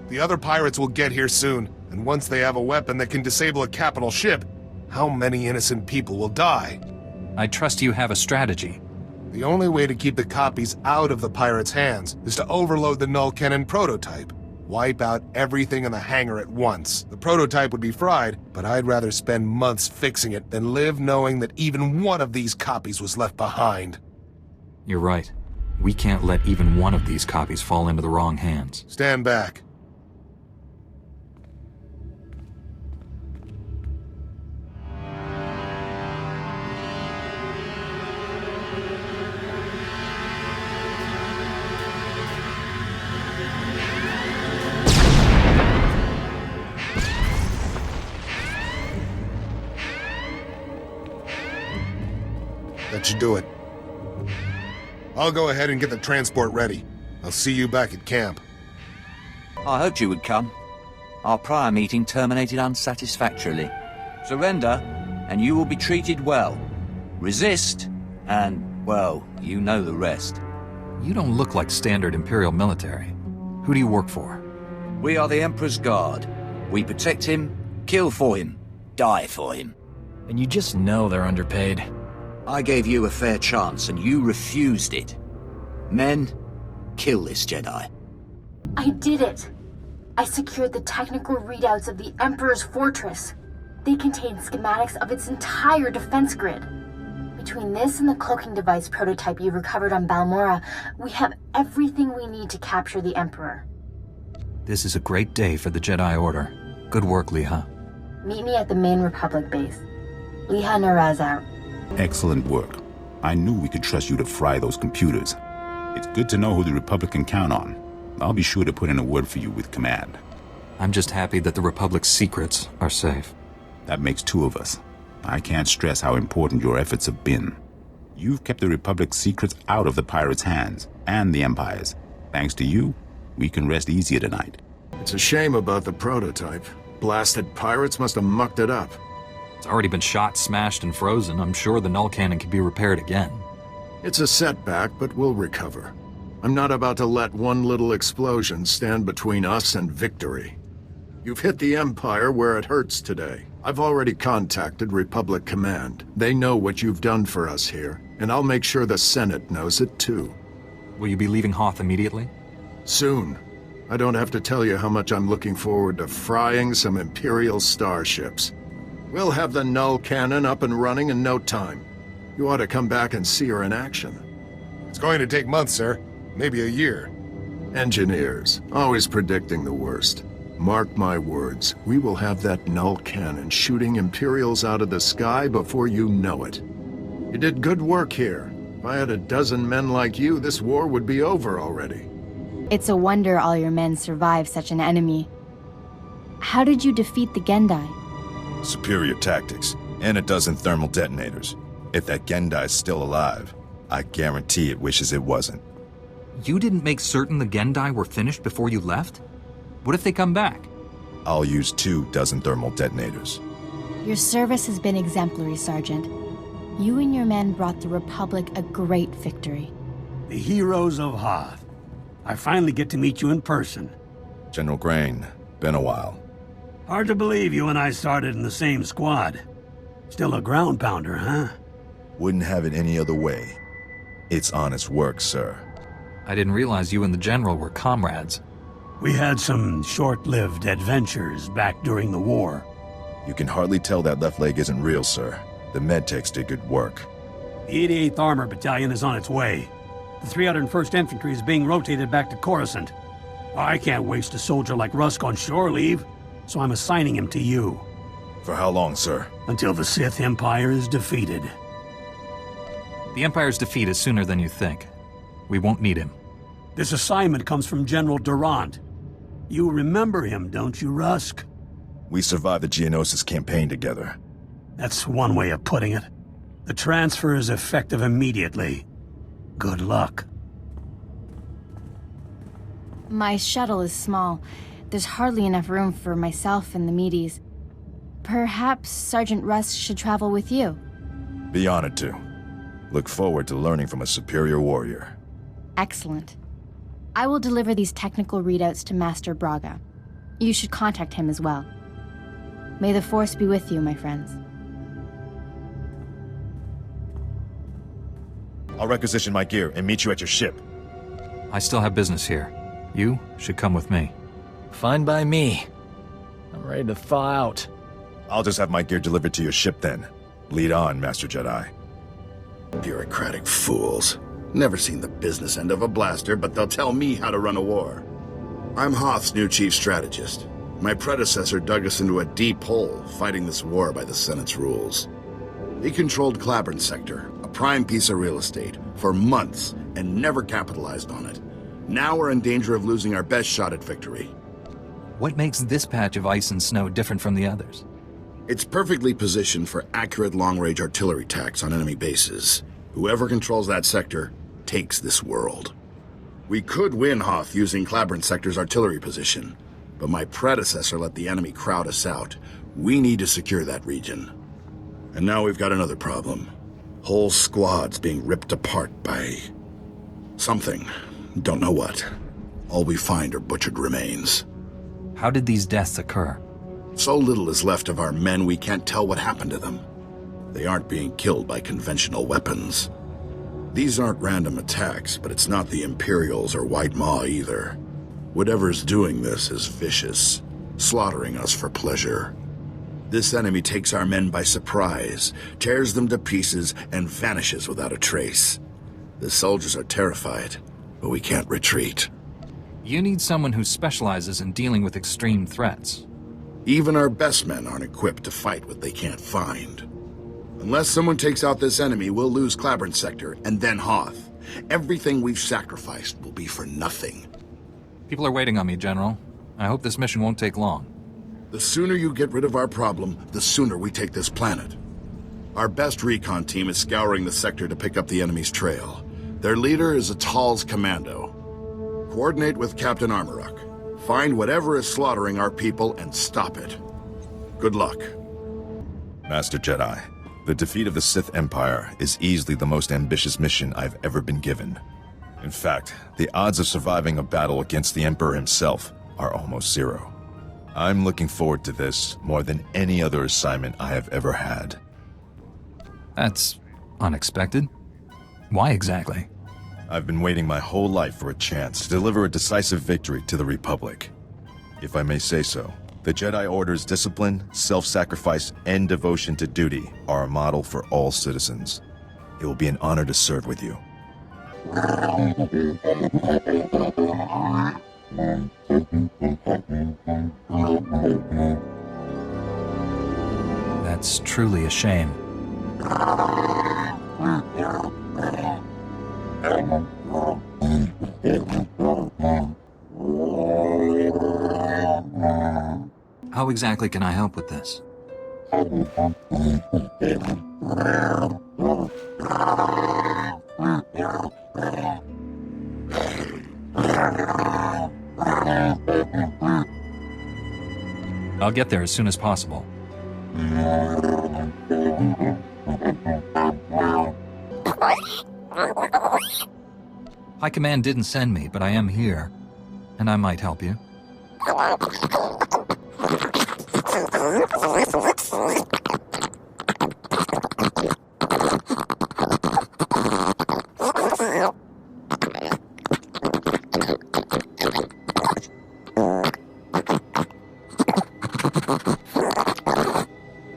The other pirates will get here soon, and once they have a weapon that can disable a capital ship, how many innocent people will die? I trust you have a strategy. The only way to keep the copies out of the pirates' hands is to overload the null cannon prototype. Wipe out everything in the hangar at once. The prototype would be fried, but I'd rather spend months fixing it than live knowing that even one of these copies was left behind. You're right. We can't let even one of these copies fall into the wrong hands. Stand back. That should do it. I'll go ahead and get the transport ready. I'll see you back at camp. I hoped you would come. Our prior meeting terminated unsatisfactorily. Surrender, and you will be treated well. Resist, and, well, you know the rest. You don't look like standard Imperial military. Who do you work for? We are the Emperor's Guard. We protect him, kill for him, die for him. And you just know they're underpaid. I gave you a fair chance, and you refused it. Men, kill this Jedi. I did it. I secured the technical readouts of the Emperor's fortress. They contain schematics of its entire defense grid. Between this and the cloaking device prototype you recovered on Balmorra, we have everything we need to capture the Emperor. This is a great day for the Jedi Order. Good work, Liha. Meet me at the main Republic base. Liha Naraz out. Excellent work. I knew we could trust you to fry those computers. It's good to know who the Republic can count on. I'll be sure to put in a word for you with Command. I'm just happy that the Republic's secrets are safe. That makes two of us. I can't stress how important your efforts have been. You've kept the Republic's secrets out of the pirates' hands, and the Empire's. Thanks to you, we can rest easier tonight. It's a shame about the prototype. Blasted pirates must have mucked it up. It's already been shot, smashed, and frozen. I'm sure the null cannon can be repaired again. It's a setback, but we'll recover. I'm not about to let one little explosion stand between us and victory. You've hit the Empire where it hurts today. I've already contacted Republic Command. They know what you've done for us here, and I'll make sure the Senate knows it too. Will you be leaving Hoth immediately? Soon. I don't have to tell you how much I'm looking forward to frying some Imperial starships. We'll have the null cannon up and running in no time. You ought to come back and see her in action. It's going to take months, sir. Maybe a year. Engineers, always predicting the worst. Mark my words, we will have that null cannon shooting Imperials out of the sky before you know it. You did good work here. If I had a dozen men like you, this war would be over already. It's a wonder all your men survived such an enemy. How did you defeat the Gendai? Superior tactics, and a dozen thermal detonators. If that Gendai's still alive, I guarantee it wishes it wasn't. You didn't make certain the Gendai were finished before you left? What if they come back? I'll use 2 dozen thermal detonators. Your service has been exemplary, Sergeant. You and your men brought the Republic a great victory. The heroes of Hoth. I finally get to meet you in person. General Grain, been a while. Hard to believe you and I started in the same squad. Still a ground pounder, huh? Wouldn't have it any other way. It's honest work, sir. I didn't realize you and the General were comrades. We had some short-lived adventures back during the war. You can hardly tell that left leg isn't real, sir. The medtechs did good work. The 88th Armor Battalion is on its way. The 301st Infantry is being rotated back to Coruscant. I can't waste a soldier like Rusk on shore leave, so I'm assigning him to you. For how long, sir? Until the Sith Empire is defeated. The Empire's defeat is sooner than you think. We won't need him. This assignment comes from General Durant. You remember him, don't you, Rusk? We survived the Geonosis campaign together. That's one way of putting it. The transfer is effective immediately. Good luck. My shuttle is small. There's hardly enough room for myself and the meaties. Perhaps Sergeant Rusk should travel with you. Be honored to. Look forward to learning from a superior warrior. Excellent. I will deliver these technical readouts to Master Braga. You should contact him as well. May the Force be with you, my friends. I'll requisition my gear and meet you at your ship. I still have business here. You should come with me. Fine by me. I'm ready to thaw out. I'll just have my gear delivered to your ship then. Lead on, Master Jedi. Bureaucratic fools. Never seen the business end of a blaster, but they'll tell me how to run a war. I'm Hoth's new chief strategist. My predecessor dug us into a deep hole, fighting this war by the Senate's rules. He controlled Clabern Sector, a prime piece of real estate, for months, and never capitalized on it. Now we're in danger of losing our best shot at victory. What makes this patch of ice and snow different from the others? It's perfectly positioned for accurate long-range artillery attacks on enemy bases. Whoever controls that sector takes this world. We could win Hoth using Clabern Sector's artillery position, but my predecessor let the enemy crowd us out. We need to secure that region. And now we've got another problem. Whole squads being ripped apart by something. Don't know what. All we find are butchered remains. How did these deaths occur? So little is left of our men we can't tell what happened to them. They aren't being killed by conventional weapons. These aren't random attacks, but it's not the Imperials or White Maw either. Whatever's doing this is vicious, slaughtering us for pleasure. This enemy takes our men by surprise, tears them to pieces, and vanishes without a trace. The soldiers are terrified, but we can't retreat. You need someone who specializes in dealing with extreme threats. Even our best men aren't equipped to fight what they can't find. Unless someone takes out this enemy, we'll lose Clabrant Sector, and then Hoth. Everything we've sacrificed will be for nothing. People are waiting on me, General. I hope this mission won't take long. The sooner you get rid of our problem, the sooner we take this planet. Our best recon team is scouring the sector to pick up the enemy's trail. Their leader is a Tal's commando. Coordinate with Captain Armoruk. Find whatever is slaughtering our people and stop it. Good luck. Master Jedi, the defeat of the Sith Empire is easily the most ambitious mission I've ever been given. In fact, the odds of surviving a battle against the Emperor himself are almost zero. I'm looking forward to this more than any other assignment I have ever had. That's unexpected. Why exactly? I've been waiting my whole life for a chance to deliver a decisive victory to the Republic. If I may say so, the Jedi Order's discipline, self-sacrifice, and devotion to duty are a model for all citizens. It will be an honor to serve with you. That's truly a shame. How exactly can I help with this? I'll get there as soon as possible. High Command didn't send me, but I am here, and I might help you.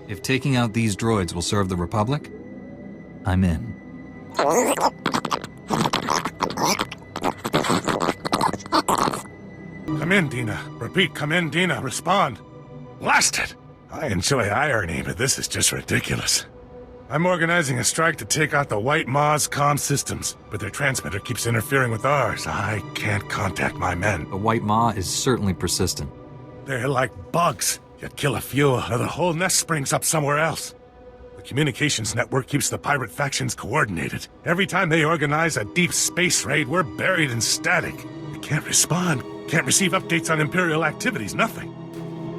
If taking out these droids will serve the Republic, I'm in. Come in, Dina. Repeat, come in, Dina. Respond. Blast it! I enjoy irony, but this is just ridiculous. I'm organizing a strike to take out the White Maw's comm systems, but their transmitter keeps interfering with ours. I can't contact my men. The White Maw is certainly persistent. They're like bugs. You kill a few, or the whole nest springs up somewhere else. The communications network keeps the pirate factions coordinated. Every time they organize a deep space raid, we're buried in static. We can't respond, can't receive updates on Imperial activities, nothing.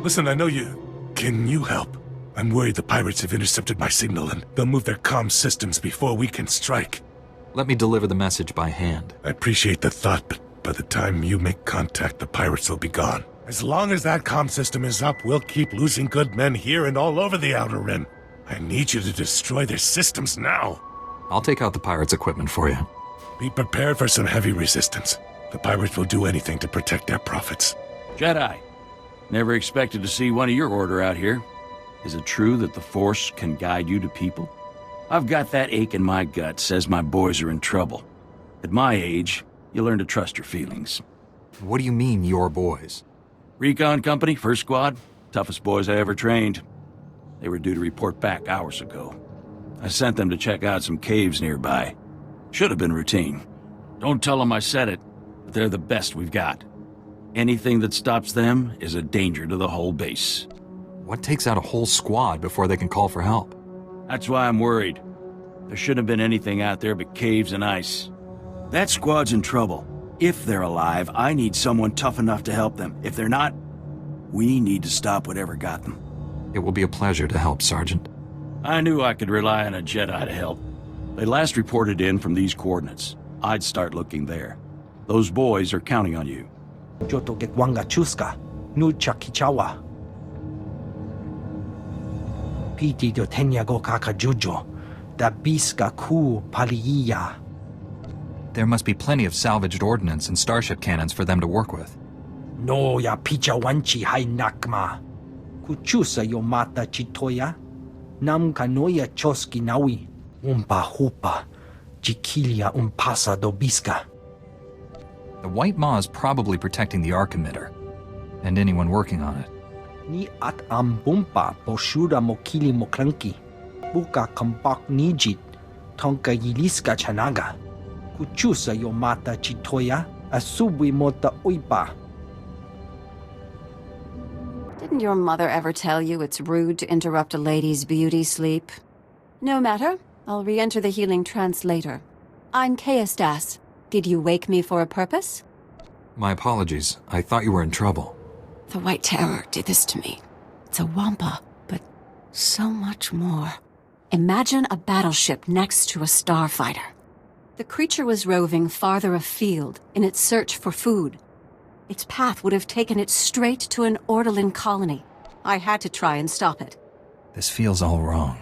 Listen, I know you... Can you help? I'm worried the pirates have intercepted my signal and they'll move their comm systems before we can strike. Let me deliver the message by hand. I appreciate the thought, but by the time you make contact, the pirates will be gone. As long as that comm system is up, we'll keep losing good men here and all over the Outer Rim. I need you to destroy their systems now. I'll take out the pirates' equipment for you. Be prepared for some heavy resistance. The pirates will do anything to protect their profits. Jedi, never expected to see one of your order out here. Is it true that the Force can guide you to people? I've got that ache in my gut says my boys are in trouble. At my age, you learn to trust your feelings. What do you mean, your boys? Recon Company, first squad, toughest boys I ever trained. They were due to report back hours ago. I sent them to check out some caves nearby. Should have been routine. Don't tell them I said it, but they're the best we've got. Anything that stops them is a danger to the whole base. What takes out a whole squad before they can call for help? That's why I'm worried. There shouldn't have been anything out there but caves and ice. That squad's in trouble. If they're alive, I need someone tough enough to help them. If they're not, we need to stop whatever got them. It will be a pleasure to help, Sergeant. I knew I could rely on a Jedi to help. They last reported in from these coordinates. I'd start looking there. Those boys are counting on you. Joto ke kwanga chuska, nu chakichawa. Piti do tenya go kaka jujo, da biska ku paliya. There must be plenty of salvaged ordnance and starship cannons for them to work with. No ya picha wanchi hai nakma. Kuchusa yo mata chitoya. Nam kanoya choski nawi. Umpa hupa. Jikilia umpasa dobiska. The White Maw is probably protecting the arc emitter, and anyone working on it. Ni at ambumpa poshura mokili mokranki. Buka kampak nijit. Tonka yiliska chanaga. Kuchusa yo mata chitoya. Asubwi mota uipa. Didn't your mother ever tell you it's rude to interrupt a lady's beauty sleep? No matter. I'll re-enter the healing trance later. I'm Kaestas. Did you wake me for a purpose? My apologies. I thought you were in trouble. The White Terror did this to me. It's a wampa, but so much more. Imagine a battleship next to a starfighter. The creature was roving farther afield in its search for food. Its path would have taken it straight to an Ortolan colony. I had to try and stop it. This feels all wrong.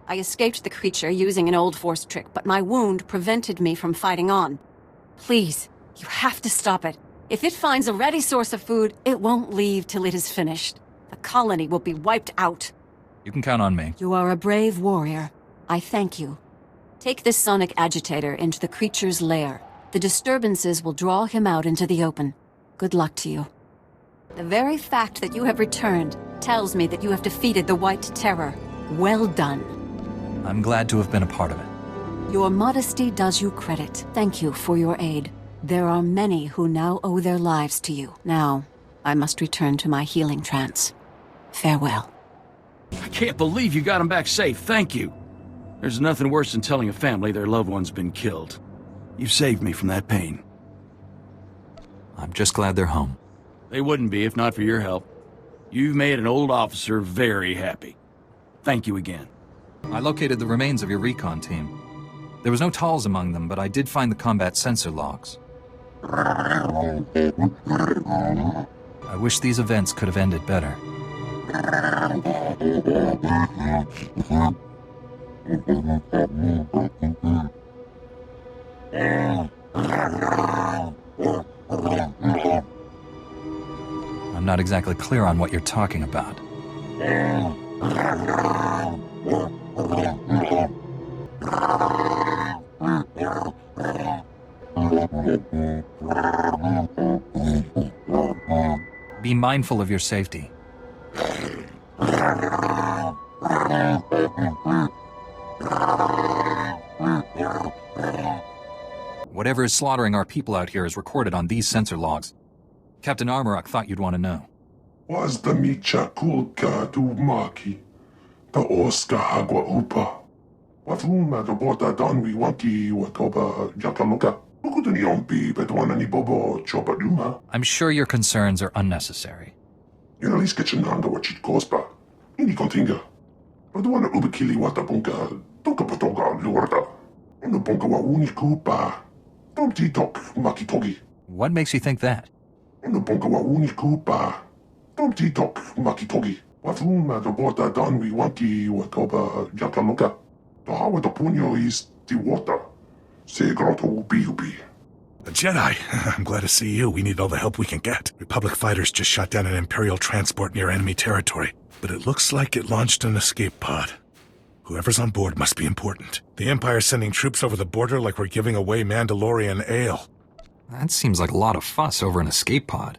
I escaped the creature using an old Force trick, but my wound prevented me from fighting on. Please, you have to stop it. If it finds a ready source of food, it won't leave till it is finished. The colony will be wiped out. You can count on me. You are a brave warrior. I thank you. Take this sonic agitator into the creature's lair. The disturbances will draw him out into the open. Good luck to you. The very fact that you have returned tells me that you have defeated the White Terror. Well done. I'm glad to have been a part of it. Your modesty does you credit. Thank you for your aid. There are many who now owe their lives to you. Now, I must return to my healing trance. Farewell. I can't believe you got him back safe, thank you. There's nothing worse than telling a family their loved one's been killed. You've saved me from that pain. I'm just glad they're home. They wouldn't be if not for your help. You've made an old officer very happy. Thank you again. I located the remains of your recon team. There was no Tals among them, but I did find the combat sensor logs. I wish these events could have ended better. I'm not exactly clear on what you're talking about. Be mindful of your safety. Whatever is slaughtering our people out here is recorded on these sensor logs. Captain Armorok thought you'd want to know. Was the micha kulka tu maki, the oska agua upa. Wafuma the bota donwi wanki watoba yakaloka. Ukutani ompi betwanani bobo chopa duma. I'm sure your concerns are unnecessary. Yunaliska chinanga wachit kospa. Ini kontinga. Badwana ubikili watapunka. Toka patoga luarda. Unapunka wa uni kupa. Tomti tok makitogi. What makes you think that? Unapunka wa uni kupa. Tomti tok makitogi. Wafuma the bota donwi wanki watoba yakaloka. The hawa the punyo is the water. Se grotto ubi. A Jedi. I'm glad to see you. We need all the help we can get. Republic fighters just shot down an Imperial transport near enemy territory, but it looks like it launched an escape pod. Whoever's on board must be important. The Empire's sending troops over the border like we're giving away Mandalorian ale. That seems like a lot of fuss over an escape pod.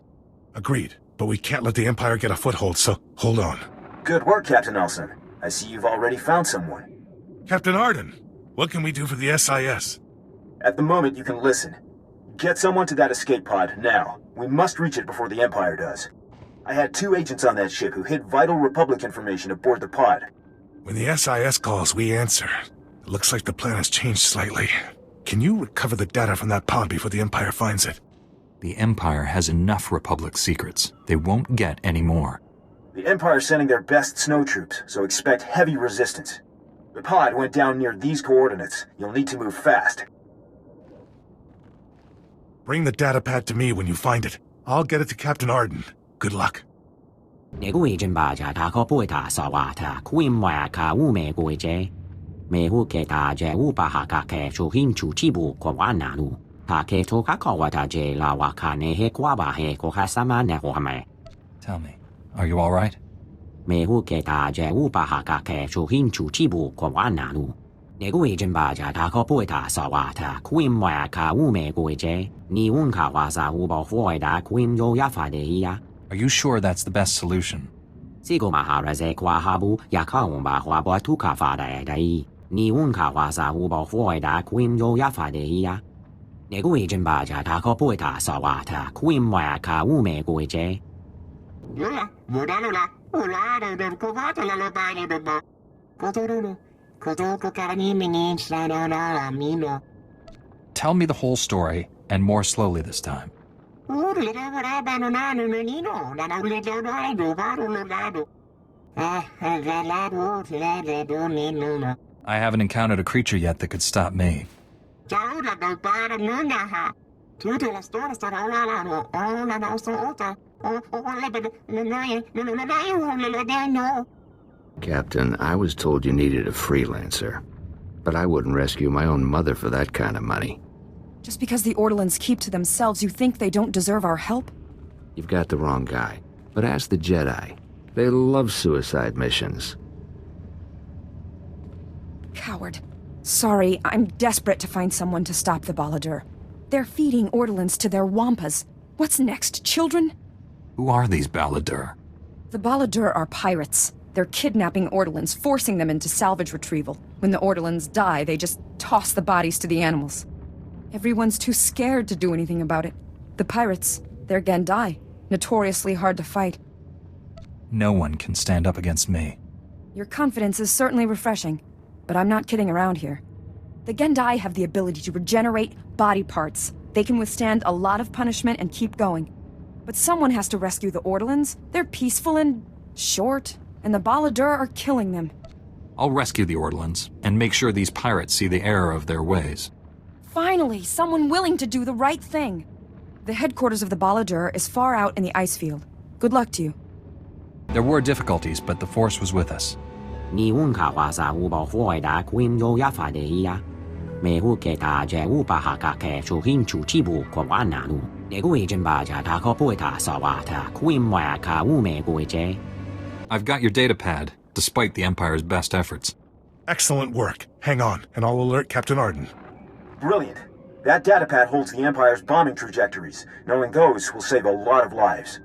Agreed, but we can't let the Empire get a foothold, so hold on. Good work, Captain Nelson. I see you've already found someone. Captain Arden, what can we do for the SIS? At the moment, you can listen. Get someone to that escape pod, now. We must reach it before the Empire does. I had 2 agents on that ship who hid vital Republic information aboard the pod. When the SIS calls, we answer. It looks like the plan has changed slightly. Can you recover the data from that pod before the Empire finds it? The Empire has enough Republic secrets. They won't get any more. The Empire's sending their best snow troops, so expect heavy resistance. The pod went down near these coordinates. You'll need to move fast. Bring the data pad to me when you find it. I'll get it to Captain Arden. Good luck. Tell me, are you all right? 매후 게다제 우바하가 개주힌 주치부 고완나루. 내구이진 바자 다커보이다 사와타 쿠임와카 우메고이제 니운카 와사 우버후이다 쿠임요야파데이야. Are you sure that's the best solution? Sigo maharaze kwahabu yakaumba huabo tukafadaedai. Niunka wasa ubohuida kuimyoyafadeia. Neguijin baja takopuita sawata kuimwaka umeguije. Lula, Vodalula, Ulada del Covata la Lobani de Bo. Cotorulu, Cotoco Caranimini, Sadana, Mino. Tell me the whole story, and more slowly this time. I haven't encountered a creature yet that could stop me. Captain, I was told you needed a freelancer, but I wouldn't rescue my own mother for that kind of money. Just because the Ortolans keep to themselves, you think they don't deserve our help? You've got the wrong guy. But ask the Jedi. They love suicide missions. Coward. Sorry, I'm desperate to find someone to stop the Baladur. They're feeding Ortolans to their wampas. What's next, children? Who are these Baladur? The Baladur are pirates. They're kidnapping Ortolans, forcing them into salvage retrieval. When the Ortolans die, they just toss the bodies to the animals. Everyone's too scared to do anything about it. The pirates, they're Gendai, notoriously hard to fight. No one can stand up against me. Your confidence is certainly refreshing, but I'm not kidding around here. The Gendai have the ability to regenerate body parts. They can withstand a lot of punishment and keep going. But someone has to rescue the Ortolans. They're peaceful and short, and the Baladur are killing them. I'll rescue the Ortolans, and make sure these pirates see the error of their ways. Finally, someone willing to do the right thing. The headquarters of the Baladur is far out in the ice field. Good luck to you. There were difficulties, but the Force was with us. Niunka wasa ubohuida kuimyoyafadeia. Mehu ketaje ubahaka kechuhin chuchibu kwawananu. Neguijin baja takopuita sawata kuimwaka umeguije. I've got your data pad, despite the Empire's best efforts. Excellent work. Hang on, and I'll alert Captain Arden. Brilliant. That datapad holds the Empire's bombing trajectories. Knowing those will save a lot of lives.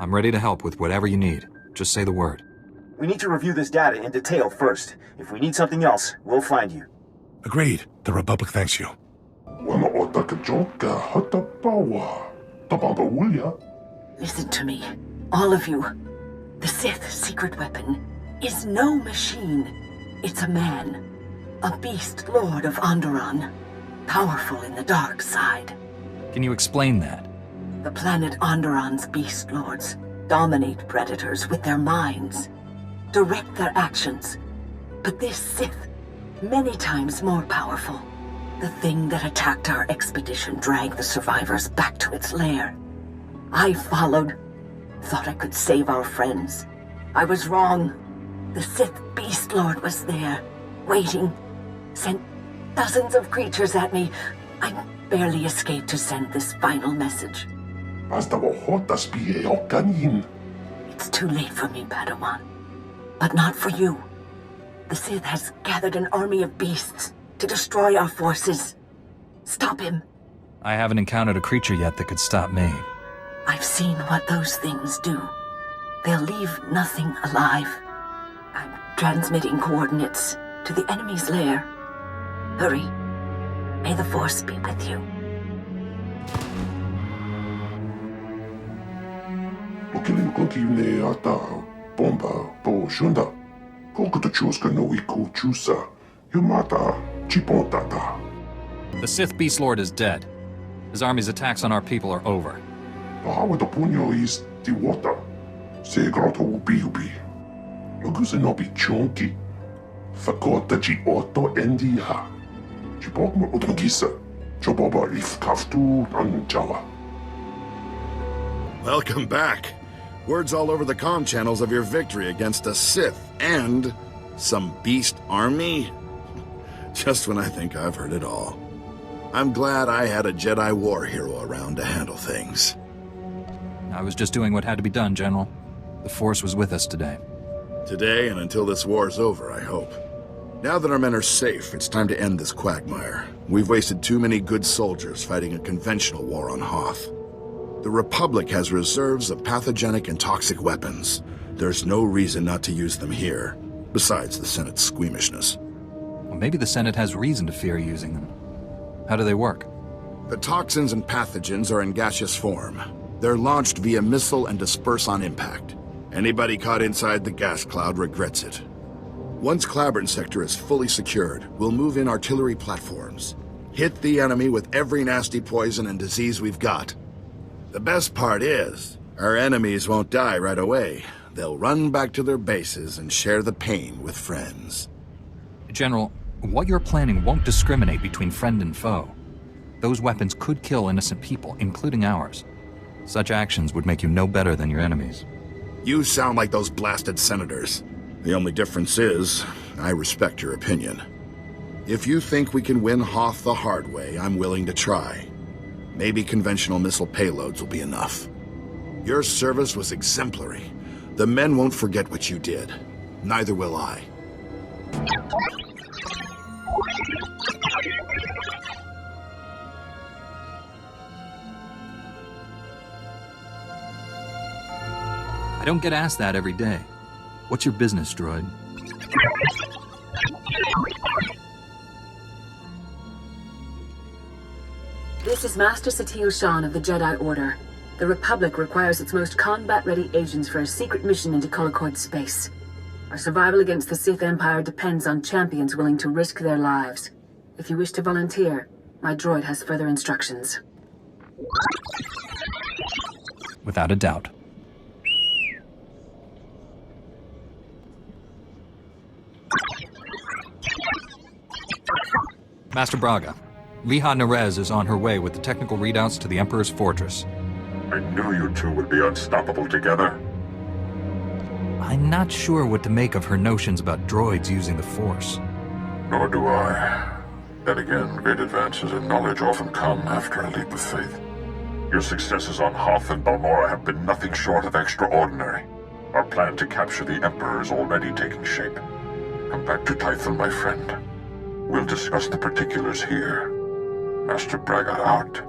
I'm ready to help with whatever you need. Just say the word. We need to review this data in detail first. If we need something else, we'll find you. Agreed. The Republic thanks you. Listen to me, all of you. The Sith secret weapon is no machine. It's a man. A beast lord of Onderon. Powerful in the dark side. Can you explain that? The planet Onderon's beast lords dominate predators with their minds, direct their actions. But this Sith, many times more powerful. The thing that attacked our expedition dragged the survivors back to its lair. I followed, thought I could save our friends. I was wrong. The Sith beast lord was there, waiting, sent dozens of creatures at me. I barely escaped to send this final message. It's too late for me, Padawan. But not for you. The Sith has gathered an army of beasts to destroy our forces. Stop him. I haven't encountered a creature yet that could stop me. I've seen what those things do. They'll leave nothing alive. I'm transmitting coordinates to the enemy's lair. Hurry. May the Force be with you. The Sith Beast Lord is dead. His army's attacks on our people are over. Welcome back. Word's all over the comm channels of your victory against a Sith and some beast army. Just when I think I've heard it all. I'm glad I had a Jedi war hero around to handle things. I was just doing what had to be done, General. The Force was with us today. Today and until this war's over, I hope. Now that our men are safe, it's time to end this quagmire. We've wasted too many good soldiers fighting a conventional war on Hoth. The Republic has reserves of pathogenic and toxic weapons. There's no reason not to use them here, besides the Senate's squeamishness. Well, maybe the Senate has reason to fear using them. How do they work? The toxins and pathogens are in gaseous form. They're launched via missile and disperse on impact. Anybody caught inside the gas cloud regrets it. Once Clavern Sector is fully secured, we'll move in artillery platforms. Hit the enemy with every nasty poison and disease we've got. The best part is, our enemies won't die right away. They'll run back to their bases and share the pain with friends. General, what you're planning won't discriminate between friend and foe. Those weapons could kill innocent people, including ours. Such actions would make you no better than your enemies. You sound like those blasted senators. The only difference is, I respect your opinion. If you think we can win Hoth the hard way, I'm willing to try. Maybe conventional missile payloads will be enough. Your service was exemplary. The men won't forget what you did. Neither will I. I don't get asked that every day. What's your business, droid? This is Master Satele Shan of the Jedi Order. The Republic requires its most combat-ready agents for a secret mission into Colicoid space. Our survival against the Sith Empire depends on champions willing to risk their lives. If you wish to volunteer, my droid has further instructions. Without a doubt. Master Braga, Liha Nerez is on her way with the technical readouts to the Emperor's fortress. I knew you two would be unstoppable together. I'm not sure what to make of her notions about droids using the Force. Nor do I. Then again, great advances in knowledge often come after a leap of faith. Your successes on Hoth and Balmorra have been nothing short of extraordinary. Our plan to capture the Emperor is already taking shape. Come back to Tython, my friend. We'll discuss the particulars here. Master Braga out.